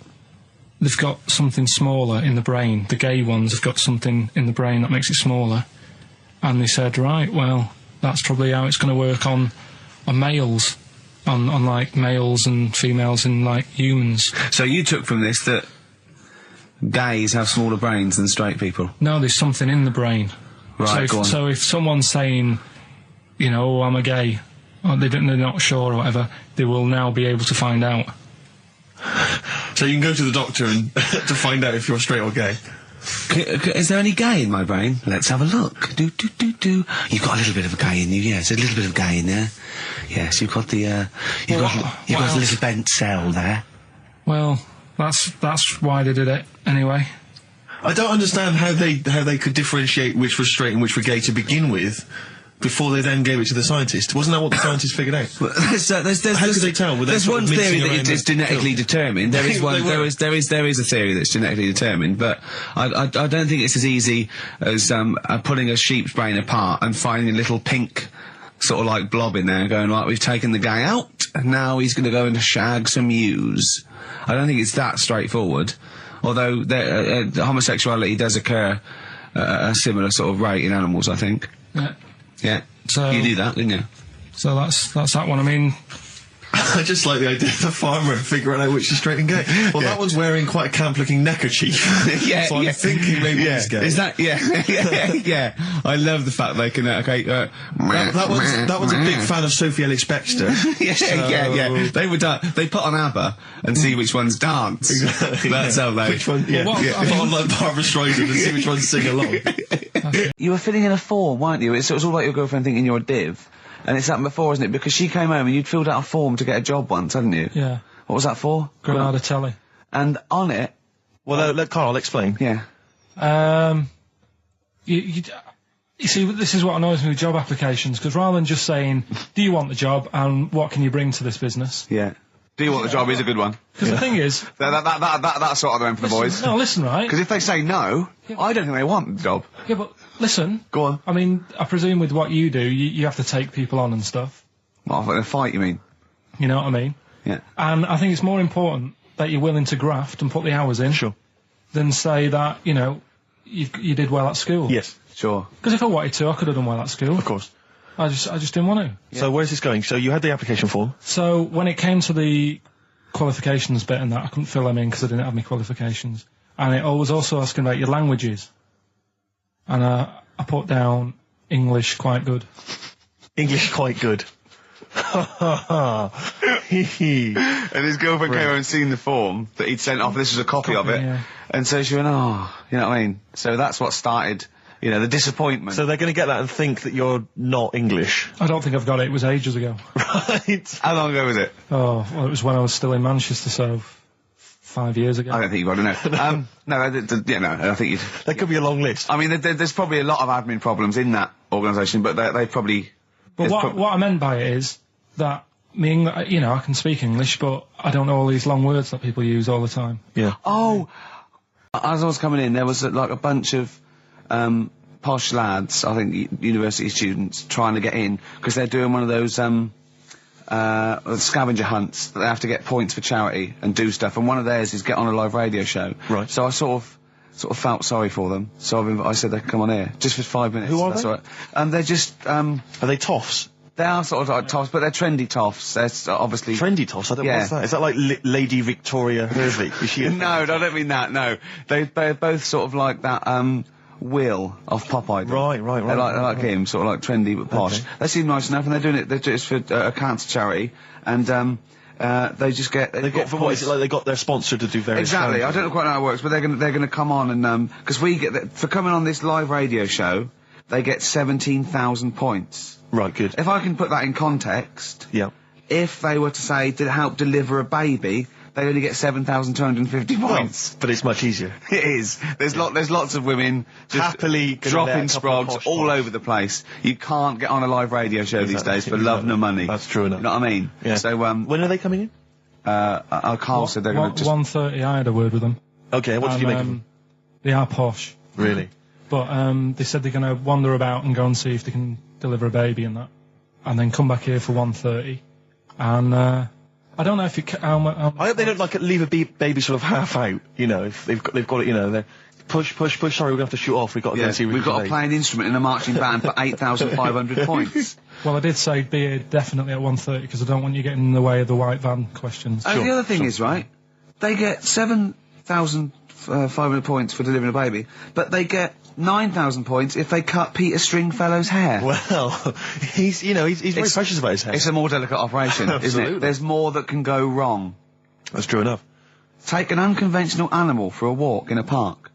they've got something smaller in the brain. The gay ones have got something in the brain that makes it smaller. And they said, right, well, that's probably how it's going to work on males, on like males and females and like humans. So you took from this that gays have smaller brains than straight people? No, there's something in the brain. Right, So if someone's saying, you know, oh, I'm a gay, or they're not sure or whatever, they will now be able to find out. So you can go to the doctor and to find out if you're straight or gay. Is there any gay in my brain? Let's have a look. Do. You've got a little bit of a gay in you, yes. A little bit of gay in there. Yes, you've got the, you've got a little bent cell there. Well, that's why they did it anyway. I don't understand how they could differentiate which was straight and which were gay to begin with, before they then gave it to the scientist. Wasn't that what the scientists figured out? How could they tell? There's one theory that it's genetically determined. There is one. There is a theory that's genetically determined, but I don't think it's as easy as pulling a sheep's brain apart and finding a little pink sort of like blob in there, and going, right, we've taken the guy out, and now he's going to go and shag some ewes. I don't think it's that straightforward. Although homosexuality does occur at a similar sort of rate in animals, I think. Yeah. Yeah. So you knew that, didn't you? So that's that one. I mean, I just like the idea of the farmer figuring out which is straight and gay. Well, that one's wearing quite a camp-looking neckerchief. So I'm thinking maybe he's gay. Is that? Yeah. I love the fact they can. That one's a big fan of Sophie Ellis-Bextor. Yeah. They put on ABBA and see which ones dance. Exactly. That's how they. Which one? Yeah. Put on like Barbara Streisand and see which ones sing along. You were filling in a form, weren't you? It was all about your girlfriend thinking you're a div. And it's happened before, isn't it? Because she came home and you'd filled out a form to get a job once, hadn't you? Yeah. What was that for? Granada Telly. And on it... Well, let Karl explain. Yeah. You see, this is what annoys me with job applications, because rather than just saying, do you want the job and what can you bring to this business? Yeah. Do you want the job is a good one. Because the thing is... That's sort of the end for the boys. No, listen, right? Because if they say no, I don't think they want the job. Yeah, but listen. Go on. I mean, I presume with what you do, you have to take people on and stuff. Well, in a fight, you mean? You know what I mean? Yeah. And I think it's more important that you're willing to graft and put the hours in. Sure. Than say that, you know, you did well at school. Yes. Sure. Because if I wanted to, I could have done well at school. Of course. I just didn't want to. Yeah. So where's this going? So you had the application form. So when it came to the qualifications bit and that, I couldn't fill them in because I didn't have any qualifications. And it was also asking about your languages. And I put down English quite good. English quite good. And his girlfriend came over and seen the form that he'd sent off. This was a copy of it. Yeah. And so she went, oh, you know what I mean? So that's what started, you know, the disappointment. So they're going to get that and think that you're not English. I don't think I've got it. It was ages ago. Right. How long ago was it? Oh, well, it was when I was still in Manchester, so 5 years ago. I don't think you've got to know. I think you'd... There could be a long list. I mean, there's probably a lot of admin problems in that organisation, but they probably... But what I meant by it is that I can speak English, but I don't know all these long words that people use all the time. Yeah. Oh! As I was coming in, there was like a bunch of posh lads, I think university students, trying to get in, because they're doing one of those scavenger hunts that they have to get points for charity and do stuff, and one of theirs is get on a live radio show. Right. So I sort of felt sorry for them, so I said they could come on here, just for 5 minutes. Who are That's they? all right. They're just... Are they toffs? They are sort of like toffs, but they're trendy toffs. They're obviously... Trendy toffs? I don't know what's that. Is that like Lady Victoria Hervey? Is she No, I don't mean that, no. They're both sort of like that, Will of Pop Idol. Right. They're like him, sort of like trendy but posh. Okay. They seem nice enough, and they're doing it just for a cancer charity, and they just get... What is it like they got their sponsor to do various... Exactly, I don't quite know how it works, but they're gonna come on and, because we get... For coming on this live radio show, they get 17,000 points. Right, good. If I can put that in context... Yeah. If they were to say, to help deliver a baby, they only get 7,250 points. But it's much easier. It is. There's lots of women just happily dropping sprogs all over the place. You can't get on a live radio show these days for love nor money. That's true enough. You know what I mean? Yeah. So when are they coming in? Karl said they're going to just... 1:30. I had a word with them. Okay, what did you make of them? They are posh. Really? But they said they're going to wander about and go and see if they can deliver a baby and that, and then come back here for 1:30. And I don't know if it. I hope they don't leave a baby sort of half out. You know, if they've got it. You know, they're push. Sorry, we're gonna have to shoot off. We've got to go and see. We've got to play an instrument in a marching band for 8,500 points. Well, I did say be here definitely at 1:30 because I don't want you getting in the way of the white van questions. And the other thing is, right, they get 7,000 500 points for delivering a baby, but they get 9,000 points if they cut Peter Stringfellow's hair. Well, he's very precious about his hair. It's a more delicate operation, isn't it? There's more that can go wrong. That's true enough. Take an unconventional animal for a walk in a park.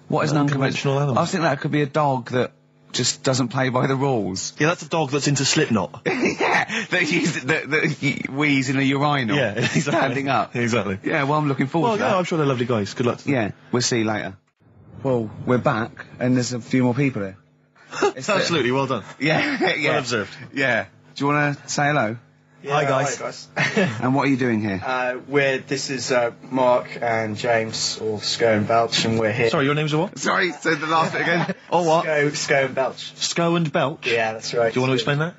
What is an unconventional animal? I think that could be a dog that just doesn't play by the rules. Yeah, that's a dog that's into Slipknot. Yeah, that wheeze in a urinal. Yeah, exactly. Standing up. Exactly. Yeah, well, I'm looking forward to that. Well, I'm sure they're lovely guys. Good luck to them. Yeah, we'll see you later. Well, we're back, and there's a few more people here. Absolutely, well done. Yeah, yeah. Well observed. Yeah. Do you want to say hello? Yeah, Hi guys. And what are you doing here? This is Mark and James, or Sco and Belch, and we're here. Sorry, your names are what? Sorry, say the last bit again. Or what? Sco and Belch. Sco and Belch? Yeah, that's right. Do you want to explain that?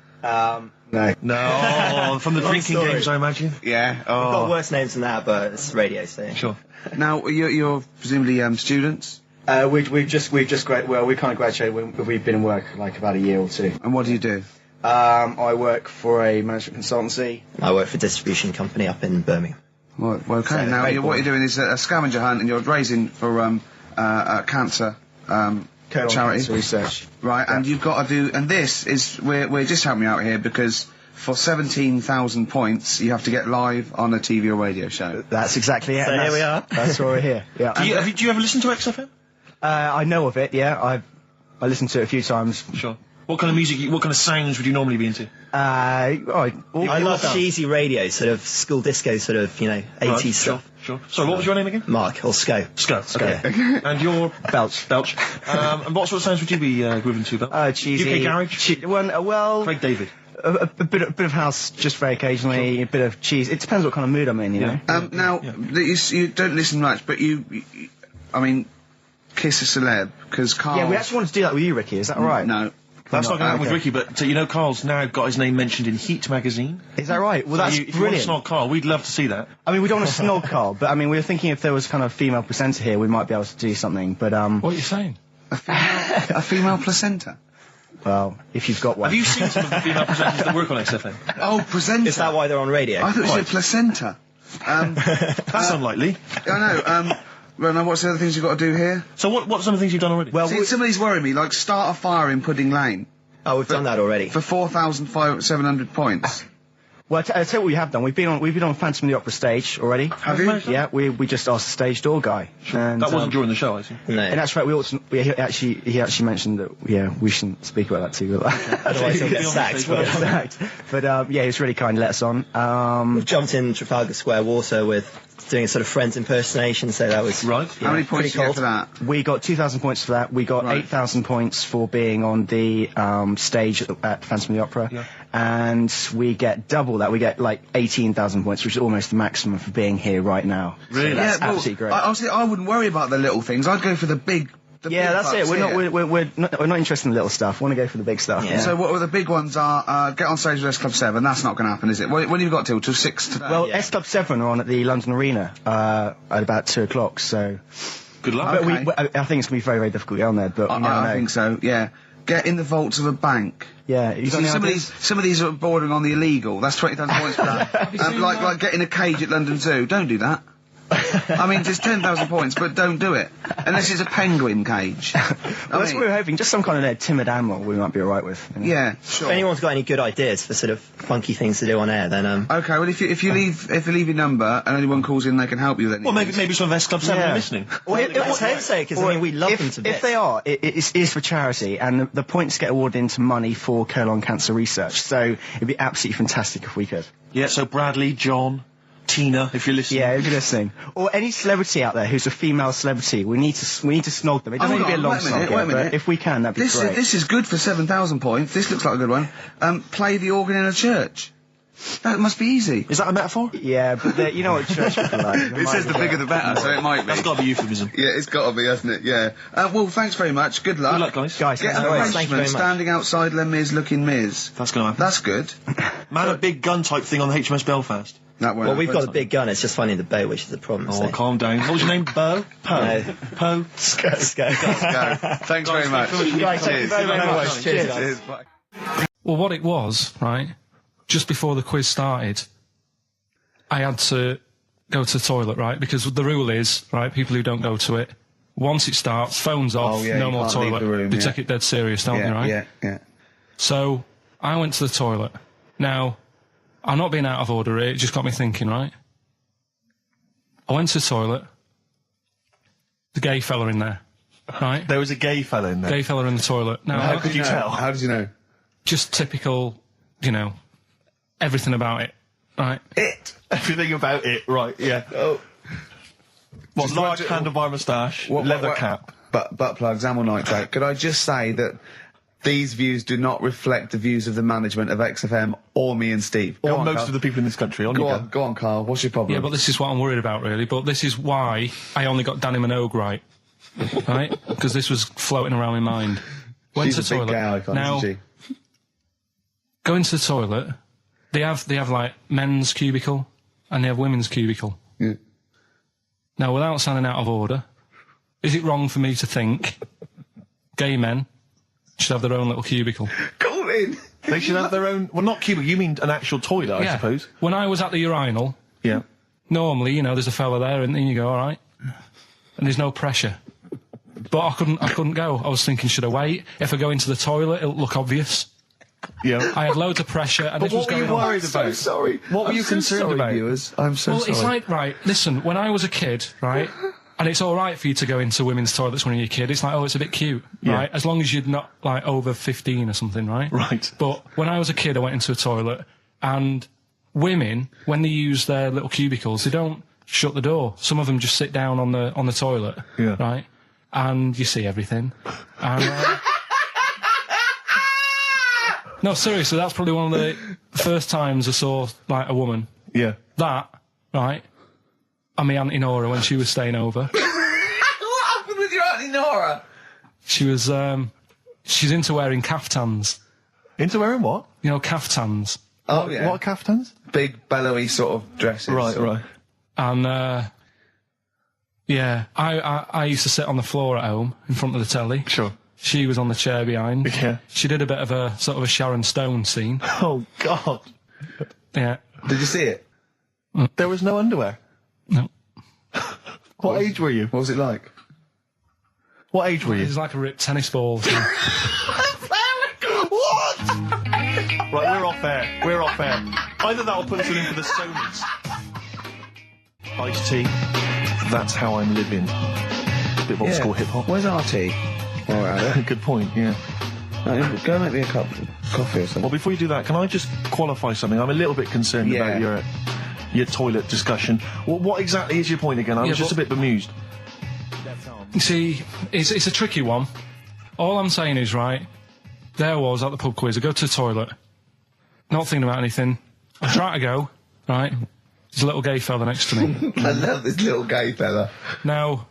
No. No, from the drinking story. games, I imagine. Yeah. We've got worse names than that, but it's radio, so. Sure. Now, you're presumably students? We've just we kind of graduated. We've been in work like about a year or two. And what do you do? I work for a management consultancy. I work for a distribution company up in Birmingham. Well, okay. So, Now, what you're doing is a scavenger hunt, and you're raising for cancer charity Cancer research. Right, and you've got to do. And this is we're just helping you out here because for 17,000 points, you have to get live on a TV or radio show. That's exactly it. So and here we are. That's why we're here. Yeah. Do you ever listen to XFM? I know of it. Yeah. I listened to it a few times. Sure. What kind of music, what kind of sounds would you normally be into? I love cheesy radio, sort of school disco, sort of, 80s stuff. Sure. Sorry, what was your name again? Mark, or Sco. Sco. Okay. And you're Belch. Belch. And what sort of sounds would you be grooving to, Belch? Cheesy. UK garage? Well, Craig David. A bit of house, just very occasionally. Sure. A bit of cheese. It depends what kind of mood I'm in, you know. Now, you don't listen much, but I mean, kiss a celeb because Karl. Yeah, we actually wanted to do that with you, Ricky. Is that all right? No. That's not going to happen with Ricky, but Karl's now got his name mentioned in Heat magazine. Is that right? Well, that's if brilliant. If you want to snog Karl, we'd love to see that. I mean, we don't want to snog Karl, but I mean, we were thinking if there was kind of a female presenter here, we might be able to do something. But what are you saying? A female placenta. Well, if you've got one. Have you seen some of the female presenters that work on XFM? Oh, presenter. Is that why they're on radio? I thought you said placenta. That's unlikely. I know. Well, now what's the other things you've got to do here? So what are some of the things you've done already? Well, some of these worry me, like start a fire in Pudding Lane. Oh, we've done that already. For 4,700 points. Well, I'll tell you what we have done. We've been on Phantom of the Opera stage already. Have you? Yeah, we just asked the stage door guy. And, that wasn't during the show, I see. No. And that's right. He actually mentioned that. We shouldn't speak about that too. Otherwise he'll get sacked. But he was really kind to let us on. We've jumped in Trafalgar Square water with doing a sort of Friends impersonation, so that was right. How many points did you get for that? We got 2,000 points for that. We got 8,000 points for being on the stage at Phantom of the Opera. Yeah. And we get double that. We get like 18,000 points, which is almost the maximum for being here right now. Really? So that's absolutely great. Honestly, I wouldn't worry about the little things. I'd go for the big. That's it. We're not interested in the little stuff. We want to go for the big stuff. Yeah. So what the big ones are? Get on stage with S Club 7. That's not going to happen, is it? When have you got till 6 today? Well, S Club 7 are on at the London Arena at about 2 o'clock. So good luck. Okay. But I think it's going to be very, very difficult to get on there. But I think so. Yeah. Get in the vaults of a bank. Yeah. You see, some of these are bordering on the illegal. That's 20,000 points for that. Like getting a cage at London Zoo. Don't do that. I mean, it's 10,000 points, but don't do it. Unless it's a penguin cage. That's what we were hoping. Just some kind of timid animal we might be alright with. You know? Yeah, sure. If anyone's got any good ideas for sort of funky things to do on air, then Okay, well, if you leave your number and anyone calls in, they can help you with anything. Well, maybe some of S Club 7 are listening. Well, let's hope so, because we love them to bits. If they are, it is for charity, and the points get awarded into money for colon cancer research. So it'd be absolutely fantastic if we could. Yeah. So Bradley, John, Tina, if you're listening. Yeah, if you're listening. Or any celebrity out there who's a female celebrity, we need to snog them. It doesn't need to be a long snog, but if we can, that'd be great. This is good for 7,000 points. This looks like a good one. Play the organ in a church. That must be easy. Is that a metaphor? Yeah, but you know what church people are like. It says the bigger the better, so it might be. That's got to be euphemism. Yeah, it's got to be, hasn't it? Yeah. Well, thanks very much. Good luck. Good luck, guys. Get an arrangement standing outside Les Mis looking Mis. That's going to happen. That's good. Man, a big gun type thing on the HMS Belfast. Well, we've got a big gun, it's just finding the boat, which is the problem. Oh, calm down. What was your name? Bo? No. Po? Sco. Thanks very much. Thank you very much. Cheers. Bye. Well, what it was, right, just before the quiz started, I had to go to the toilet, right? Because the rule is, right, people who don't go to it, once it starts, phones off, no more toilet. They take it dead serious, don't they, right? Yeah. So I went to the toilet. Now, I'm not being out of order here, it just got me thinking, right? I went to the toilet. The gay fella in there, right? There was a gay fella in there. Gay fella in the toilet. Now, how could you tell? How did you know? Just typical, you know, everything about it, right? Everything about it, right, yeah. Oh. What, large handlebar moustache, leather cap. Butt plugs, amyl nitrate. Could I just say that these views do not reflect the views of the management of XFM or me and Steve. Or most of the people in this country. Go on, Karl. What's your problem? Yeah, but this is what I'm worried about, really. But this is why I only got Danny Minogue right. Right? Because this was floating around my mind. Went to the toilet. Big gay icon, now, isn't she? Go into the toilet. They have like men's cubicle and they have women's cubicle. Yeah. Now, without sounding out of order, is it wrong for me to think gay men should have their own little cubicle? Go in. They should have their own... Well, not cubicle, you mean an actual toilet, I suppose. When I was at the urinal, normally, you know, there's a fella there and then you go, all right. And there's no pressure. But I couldn't go. I was thinking, should I wait? If I go into the toilet, it'll look obvious. Yeah. I had loads of pressure and this was going on. What were you worried about? I'm so sorry. What were you concerned about? Viewers? I'm so sorry. Well, it's like, right, listen, when I was a kid, right, and it's all right for you to go into women's toilets when you're a kid, it's like, oh, it's a bit cute, right, as long as you're not, like, over 15 or something, right? Right. But when I was a kid, I went into a toilet, and women, when they use their little cubicles, they don't shut the door. Some of them just sit down on the toilet, right, and you see everything. And, no, seriously, that's probably one of the first times I saw, like, a woman. Yeah. That, right, and my Auntie Nora when she was staying over. What happened with your Auntie Nora? She was, she's into wearing caftans. Into wearing what? You know, caftans. Oh, yeah. What are caftans? Big, bellowy sort of dresses. Right. And, I used to sit on the floor at home in front of the telly. Sure. She was on the chair behind. Yeah. She did a bit of a sort of a Sharon Stone scene. Oh, God. Yeah. Did you see it? There was no underwear? No. What age were you? What was it like? What age were It you? was like a ripped tennis ball. What? Right, we're off air. We're off air. Either that or put us in for the Sonys. Iced tea. That's how I'm living. Bit of old school hip hop. Where's our tea? All right. Good point, yeah. Go make me a cup of coffee or something. Well, before you do that, can I just qualify something? I'm a little bit concerned about your toilet discussion. What exactly is your point again? I was just a bit bemused. You see, it's a tricky one. All I'm saying is, right, there I was at the pub quiz. I go to the toilet, not thinking about anything. I try to go, right, there's a little gay fella next to me. I love this little gay fella. Now,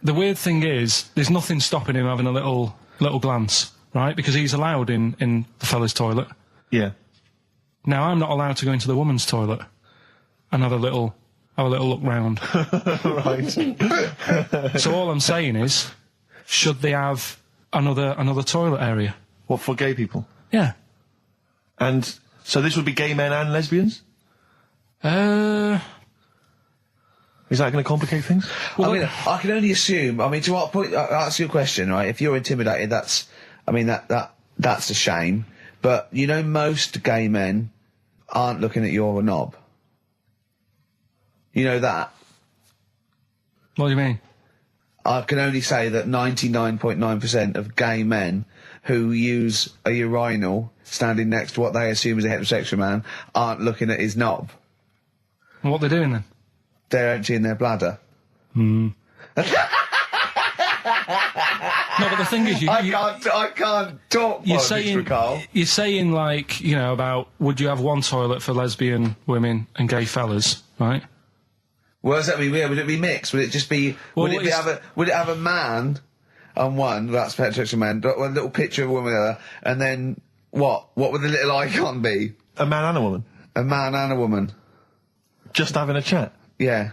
the weird thing is, there's nothing stopping him having a little glance, right, because he's allowed in the fella's toilet. Yeah. Now, I'm not allowed to go into the woman's toilet and have a little look round. Right. So all I'm saying is, should they have another toilet area? What, for gay people? Yeah. And so this would be gay men and lesbians? Is that going to complicate things? Well, I mean, I can only assume. I mean, to what point? I'll ask you a question, right? If you're intimidated, that's a shame. But you know, most gay men aren't looking at your knob. You know that. What do you mean? I can only say that 99.9% of gay men who use a urinal standing next to what they assume is a heterosexual man aren't looking at his knob. What they're doing then? They're emptying their bladder. No, but the thing is, I can't talk. You're saying like, you know, about would you have one toilet for lesbian women and gay fellas, right? What does that mean? Would it be mixed? Would it just be? Would it have a man on one? That's heterosexual man. One little picture of a woman on the other, and then what? What would the little icon be? A man and a woman. A man and a woman. Just having a chat. Yeah.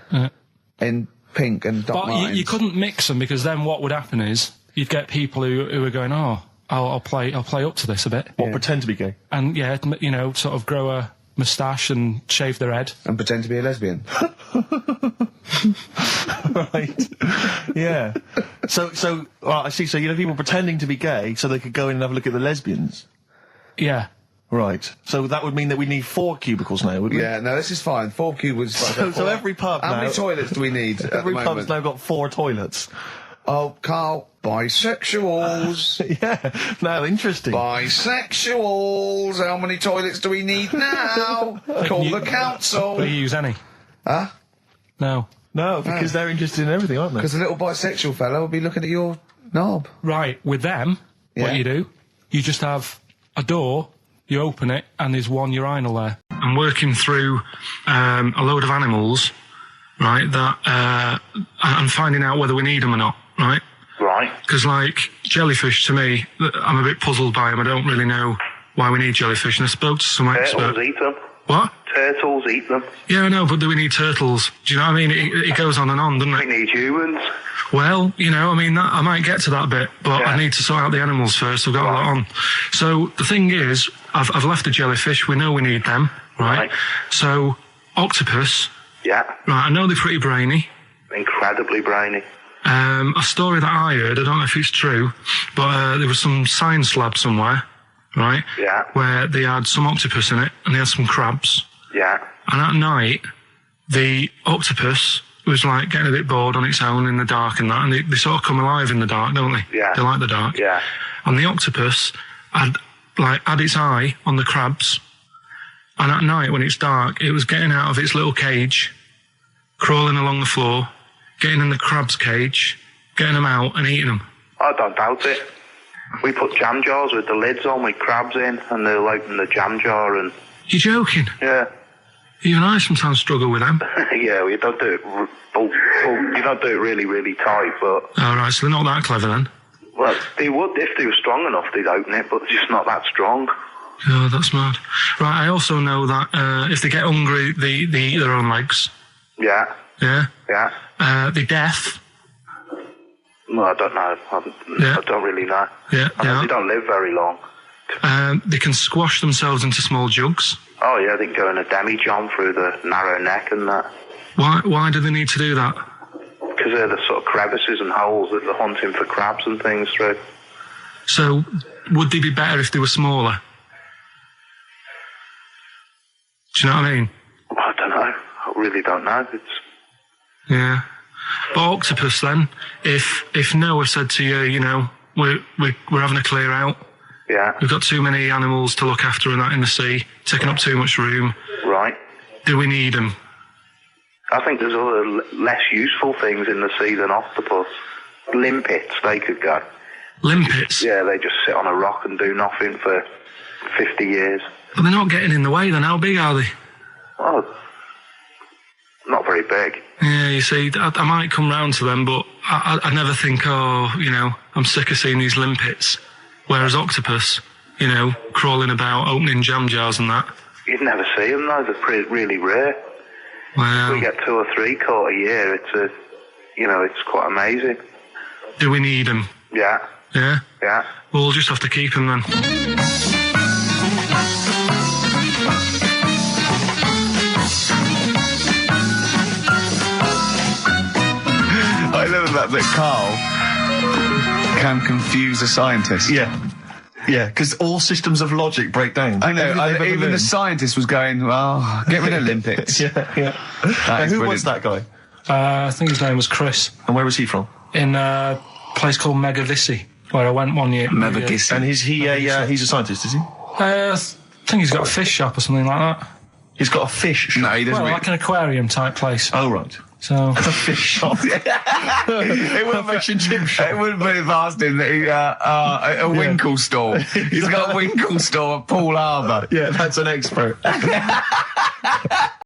In pink and dot lines. But you couldn't mix them because then what would happen is you'd get people who are going, oh, I'll play up to this a bit. What, pretend to be gay? And yeah, you know, sort of grow moustache and shave their head. And pretend to be a lesbian. Right. Yeah. So, well, I see. So, people pretending to be gay so they could go in and have a look at the lesbians. Yeah. Right. So that would mean that we need 4 cubicles now, wouldn't we? Yeah, no, this is fine. 4 cubicles. So every pub How many toilets do we need at the Every moment? pub's now got 4 toilets. Oh, Karl, bisexuals. Yeah. No, interesting. Bisexuals. How many toilets do we need now? Call the council. Do you use any? Huh? No. No, because they're interested in everything, aren't they? Because the little bisexual fella will be looking at your knob. Right, with them, what you do, you just have a door, you open it, and there's one urinal there. I'm working through a load of animals, right, that I'm finding out whether we need them or not, right? Right. Because, like, jellyfish, to me, I'm a bit puzzled by them. I don't really know why we need jellyfish, and I spoke to some expert. Turtles eat them. What? Turtles eat them. Yeah, I know, but do we need turtles? Do you know what I mean? It goes on and on, doesn't it? We need humans. Well, I mean, I might get to that bit, but I need to sort out the animals first. I've got a lot on. So the thing is, I've left the jellyfish. We know we need them, right? So octopus. Yeah. Right, I know they're pretty brainy. Incredibly brainy. A story that I heard, I don't know if it's true, but there was some science lab somewhere, right? Yeah. Where they had some octopus in it, and they had some crabs. Yeah. And at night, the octopus was like getting a bit bored on its own in the dark and that, and they sort of come alive in the dark, don't they? Yeah. They like the dark. Yeah. And the octopus had its eye on the crabs, and at night when it's dark, it was getting out of its little cage, crawling along the floor, getting in the crab's cage, getting them out and eating them. I don't doubt it. We put jam jars with the lids on with crabs in, and they'll open the jam jar and... You're joking? Yeah. Even I sometimes struggle with them. Yeah, we don't do it... you don't do it really, really tight, but... Oh, right, so they're not that clever then? Well, they would. If they were strong enough, they'd open it, but they're just not that strong. Oh, that's mad. Right, I also know that if they get hungry, they eat their own legs. Yeah. Yeah? Yeah. They're deaf. Well, I don't know. I don't really know. Yeah, I know they don't live very long. They can squash themselves into small jugs. Oh, yeah, they can go in a demi-john through the narrow neck and that. Why do they need to do that? Because they're the sort of crevices and holes that they're hunting for crabs and things through. So, would they be better if they were smaller? Do you know what I mean? I don't know. I really don't know. Yeah. But octopus then, if Noah said to you, we're having a clear out. Yeah. We've got too many animals to look after and that in the sea, taking up too much room. Right. Do we need them? I think there's other less useful things in the sea than octopus. Limpets, they could go. Limpets? Yeah, they just sit on a rock and do nothing for 50 years. But they're not getting in the way then. How big are they? Well, not very big. Yeah, you see, I might come round to them, but I never think, I'm sick of seeing these limpets. Whereas octopus, crawling about, opening jam jars and that. You'd never see them though, they're really rare. Wow. We get 2 or 3 caught a year, it's quite amazing. Do we need them? Yeah. Yeah? Yeah. Well, we'll just have to keep them then. I love that Karl can confuse a scientist. Yeah. Yeah, because all systems of logic break down. I know. Even the scientist was going, well, get rid of Olympics. Yeah. Who was that guy? I think his name was Chris. And where was he from? In a place called Megavissi, where I went one year. Megavissi. And he's a scientist, is he? I think he's got a fish shop or something like that. He's got a fish shop? No, he doesn't. Well, like an aquarium type place. Oh, right. So a fish shop. It wouldn't be fish and chip shop. It wouldn't be asked him that he a Winkle store. He's got a Winkle store at Poole Harbour. Yeah, that's an expert.